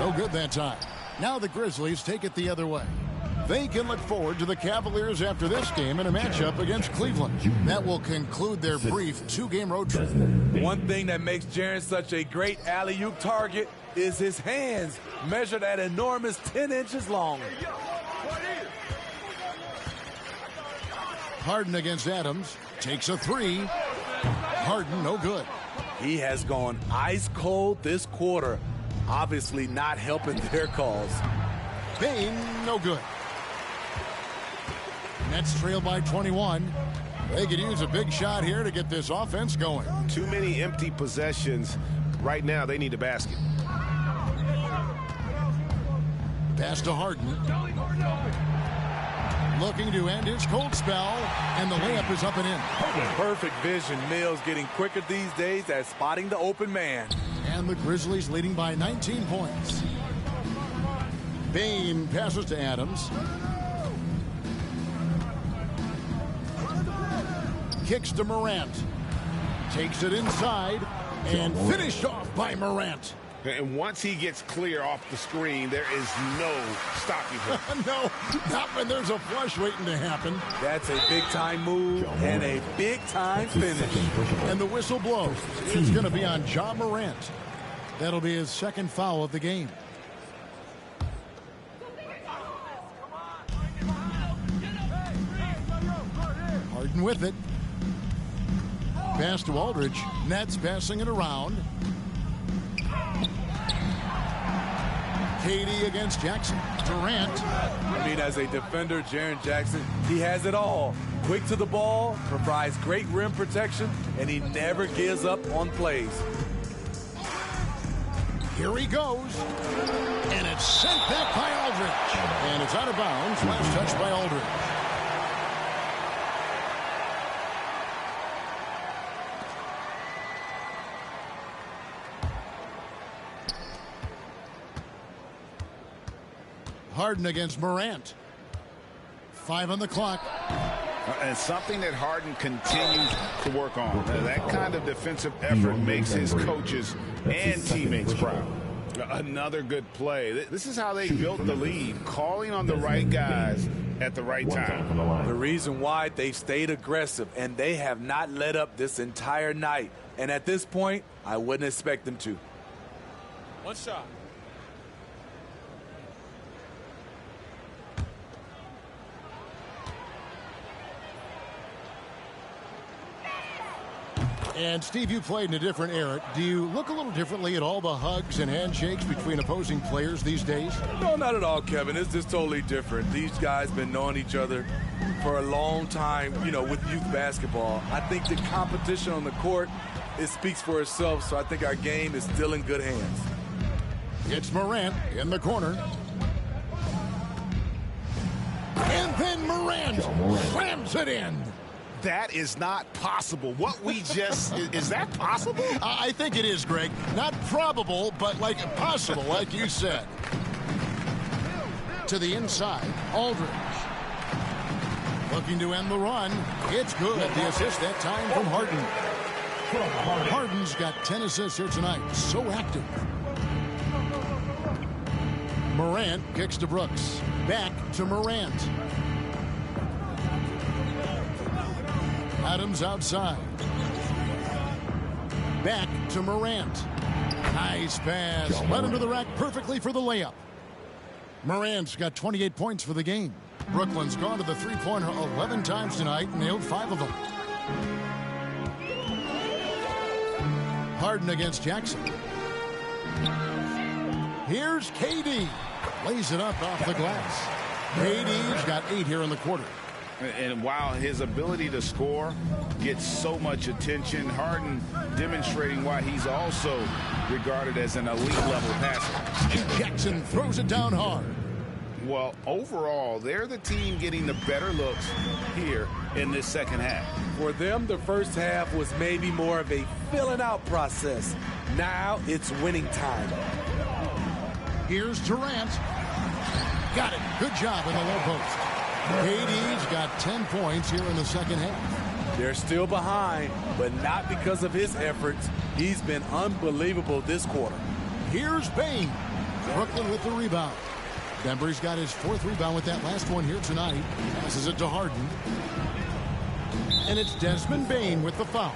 S1: No good that time. Now the Grizzlies take it the other way. They can look forward to the Cavaliers after this game in a matchup against Cleveland. That will conclude their brief 2-game road trip.
S4: One thing that makes Jaren such a great alley-oop target is his hands, measured at enormous 10 inches long.
S1: Harden against Adams. Takes a three. Harden, no good.
S4: He has gone ice cold this quarter. Obviously not helping their cause.
S1: Bane, no good. Nets trail by 21. They could use a big shot here to get this offense going.
S3: Too many empty possessions. Right now, they need a basket.
S1: Pass to Harden. Looking to end his cold spell, and the layup is up and in.
S4: Perfect vision. Mills getting quicker these days at spotting the open man.
S1: And the Grizzlies leading by 19 points. Bane passes to Adams. Kicks to Morant. Takes it inside and finished off by Morant.
S3: And once he gets clear off the screen, there is no stopping him.
S1: No, not when there's a flush waiting to happen.
S4: That's a big-time move and a big-time finish.
S1: And the whistle blows. It's going to be on Ja Morant. That'll be his second foul of the game. Harden with it. Pass to Aldridge. Nets passing it around. KD against Jackson. Durant.
S4: I mean, as a defender, Jaren Jackson, he has it all. Quick to the ball, provides great rim protection, and he never gives up on plays.
S1: Here he goes. And it's sent back by Aldridge. And it's out of bounds. Last touch by Aldridge. Harden against Morant. 5 on the clock.
S3: And something that Harden continues to work on. That kind of defensive effort makes his coaches and teammates proud. Another good play. This is how they built the lead, calling on the right guys at the right time.
S4: The reason why they've stayed aggressive, and they have not let up this entire night. And at this point, I wouldn't expect them to.
S10: One shot.
S1: And, Steve, you played in a different era. Do you look a little differently at all the hugs and handshakes between opposing players these days?
S4: No, not at all, Kevin. It's just totally different. These guys been knowing each other for a long time, you know, with youth basketball. I think the competition on the court, it speaks for itself, so I think our game is still in good hands.
S1: It's Morant in the corner. And then Morant slams it in.
S3: That is not possible. What we just, is that possible?
S1: I think it is, Greg. Not probable, but like possible, like you said. To the inside, Aldridge. Looking to end the run. It's good. The assist that time from Harden. Harden's got 10 assists here tonight. So active. Morant kicks to Brooks. Back to Morant. Adams outside. Back to Morant. Nice pass. Led into the rack perfectly for the layup. Morant's got 28 points for the game. Brooklyn's gone to the three-pointer 11 times tonight and nailed 5 of them. Harden against Jackson. Here's KD. Lays it up off the glass. KD's got 8 here in the quarter.
S3: And while his ability to score gets so much attention, Harden demonstrating why he's also regarded as an elite-level passer.
S1: Jackson throws it down hard.
S3: Well, overall, they're the team getting the better looks here in this second half.
S4: For them, the first half was maybe more of a filling out process. Now it's winning time.
S1: Here's Durant. Got it. Good job in the low post. KD's got 10 points here in the second half.
S4: They're still behind, but not because of his efforts. He's been unbelievable this quarter.
S1: Here's Bane. Brooklyn with the rebound. Denver's got his 4th rebound with that last one here tonight. Passes it to Harden. And it's Desmond Bane with the foul.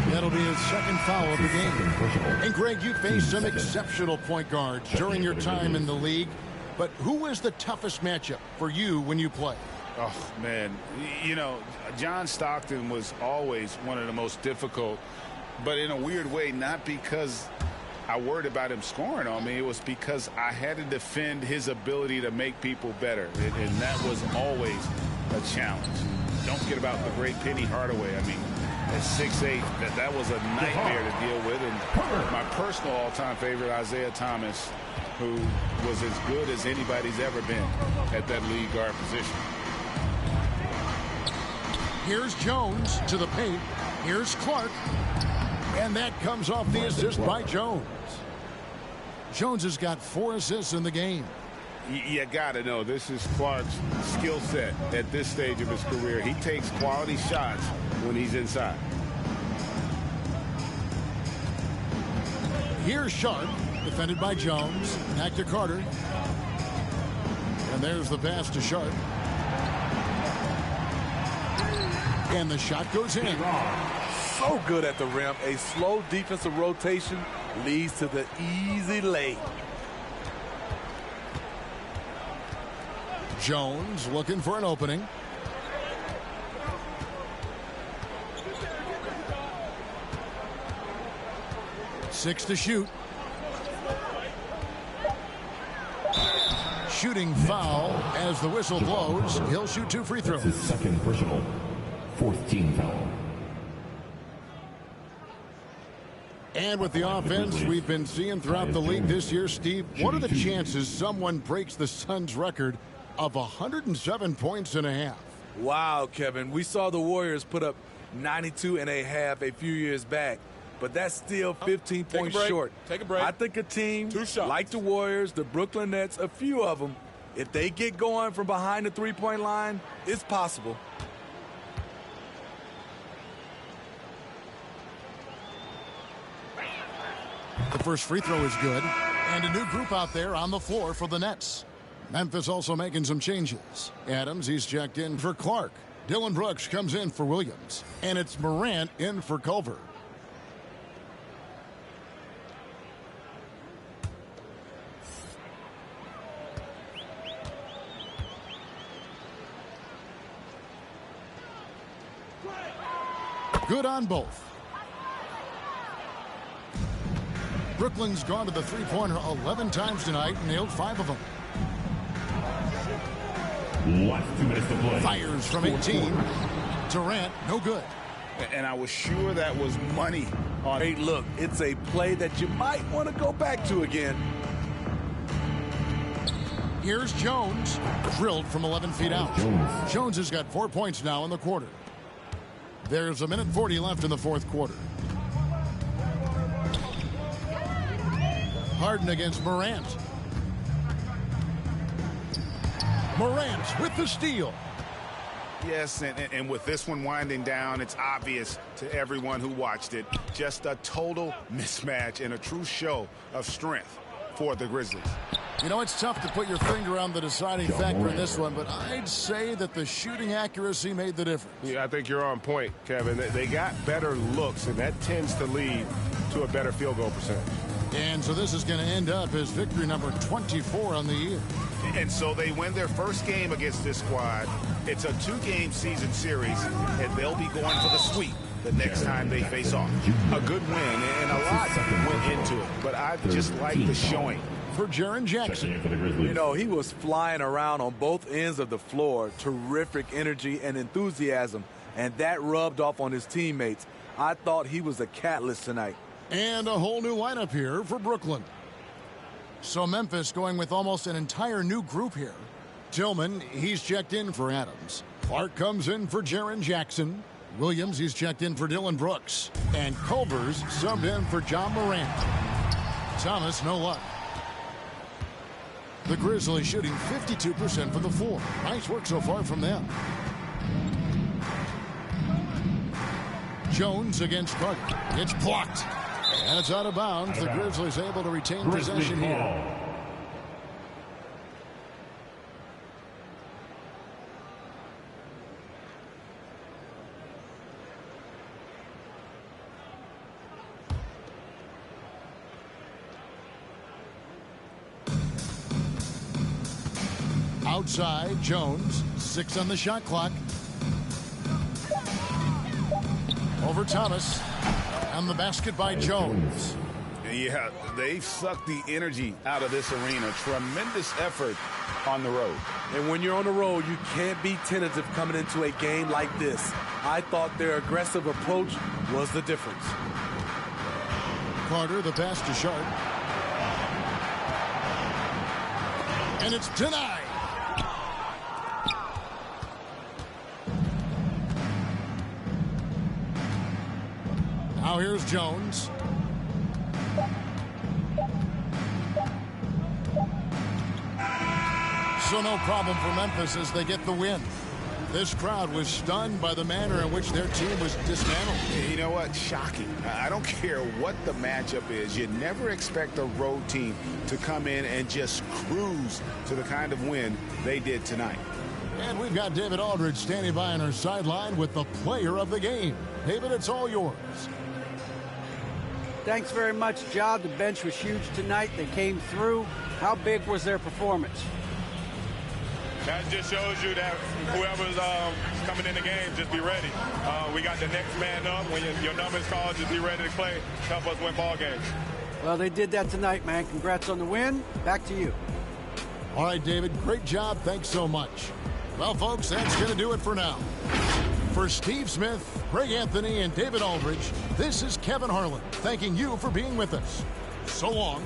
S1: That'll be his 2nd foul of the game. And Greg, you faced some exceptional point guards during your time in the league. But who was the toughest matchup for you when you play?
S3: Oh, man. You know, John Stockton was always one of the most difficult, but in a weird way, not because I worried about him scoring on me. It was because I had to defend his ability to make people better, and that was always a challenge. Don't forget about the great Penny Hardaway. I mean, at 6'8", that was a nightmare to deal with. And my personal all-time favorite, Isaiah Thomas, who was as good as anybody's ever been at that lead guard position.
S1: Here's Jones to the paint. Here's Clark. And that comes off the assist by Jones. Jones has got 4 assists in the game.
S3: You got to know, this is Clark's skill set at this stage of his career. He takes quality shots when he's inside.
S1: Here's Sharp, defended by Jones. Back to Carter. And there's the pass to Sharp. And the shot goes in.
S4: So good at the rim. A slow defensive rotation leads to the easy lay.
S1: Jones looking for an opening. Six to shoot. Shooting foul as the whistle blows. He'll shoot 2 free throws.
S5: His 2nd personal, 4th team foul.
S1: And with the offense we've been seeing throughout the league this year, Steve, what are the chances someone breaks the Suns' record of 107 points and a half?
S4: Wow, Kevin. We saw the Warriors put up 92 and a half a few years back, but that's still 15 points short.
S6: Take a break.
S4: I think a team
S6: 2 shots.
S4: like the Warriors, the Brooklyn Nets, a few of them, if they get going from behind the three-point line, it's possible.
S1: The first free throw is good. And a new group out there on the floor for the Nets. Memphis also making some changes. Adams, he's checked in for Clark. Dylan Brooks comes in for Williams. And it's Morant in for Culver. Good on both. Brooklyn's gone to the three-pointer 11 times tonight and nailed 5 of them.
S5: Last 2 minutes to play.
S1: Fires from 18. Durant, no good.
S3: And I was sure that was money on.
S4: Hey, look, it's a play that you might want to go back to again.
S1: Here's Jones. Drilled from 11 feet out. Jones has got 4 points now in the quarter. There's a minute 40 left in the 4th quarter. Harden against Morant. Morant with the steal.
S3: Yes, and with this one winding down, it's obvious to everyone who watched it. Just a total mismatch and a true show of strength for the Grizzlies.
S1: You know, it's tough to put your finger on the deciding factor in this one, but I'd say that the shooting accuracy made the difference.
S7: Yeah, I think you're on point, Kevin. They got better looks, and that tends to lead to a better field goal percentage.
S1: And so this is going to end up as victory number 24 on the year.
S3: And so they win their first game against this squad. It's a 2-game season series, and they'll be going for the sweep the next time they face off. A good win, and a lot went into it, but I just like the showing.
S1: For Jaren Jackson.
S4: You know, he was flying around on both ends of the floor. Terrific energy and enthusiasm, and that rubbed off on his teammates. I thought he was a catalyst tonight.
S1: And a whole new lineup here for Brooklyn. So Memphis going with almost an entire new group here. Tillman, he's checked in for Adams. Clark comes in for Jaren Jackson. Williams, he's checked in for Dillon Brooks. And Culver's subbed in for John Morant. Thomas, no luck. The Grizzlies shooting 52% from the floor. Nice work so far from them. Jones against Carter. It's blocked. And it's out of bounds. The Grizzlies able to retain possession here. Outside, Jones. 6 on the shot clock. Over Thomas. And the basket by Jones.
S3: Yeah, they've sucked the energy out of this arena. Tremendous effort on the road.
S4: And when you're on the road, you can't be tentative coming into a game like this. I thought their aggressive approach was the difference.
S1: Carter, the pass to Sharp. And it's denied. Now here's Jones. So no problem for Memphis as they get the win. This crowd was stunned by the manner in which their team was dismantled.
S3: You know what? Shocking. I don't care what the matchup is. You never expect a road team to come in and just cruise to the kind of win they did tonight.
S1: And we've got David Aldridge standing by on our sideline with the player of the game. David, it's all yours.
S2: Thanks very much, Ja. The bench was huge tonight. They came through. How big was their performance?
S11: That just shows you that whoever's coming in the game, just be ready. We got the next man up. When your number's called, just be ready to play. Help us win ball games.
S2: Well, they did that tonight, man. Congrats on the win. Back to you.
S1: All right, David, great job. Thanks so much. Well, folks, that's going to do it for now. For Steve Smith, Greg Anthony, and David Aldridge, this is Kevin Harlan thanking you for being with us. So long.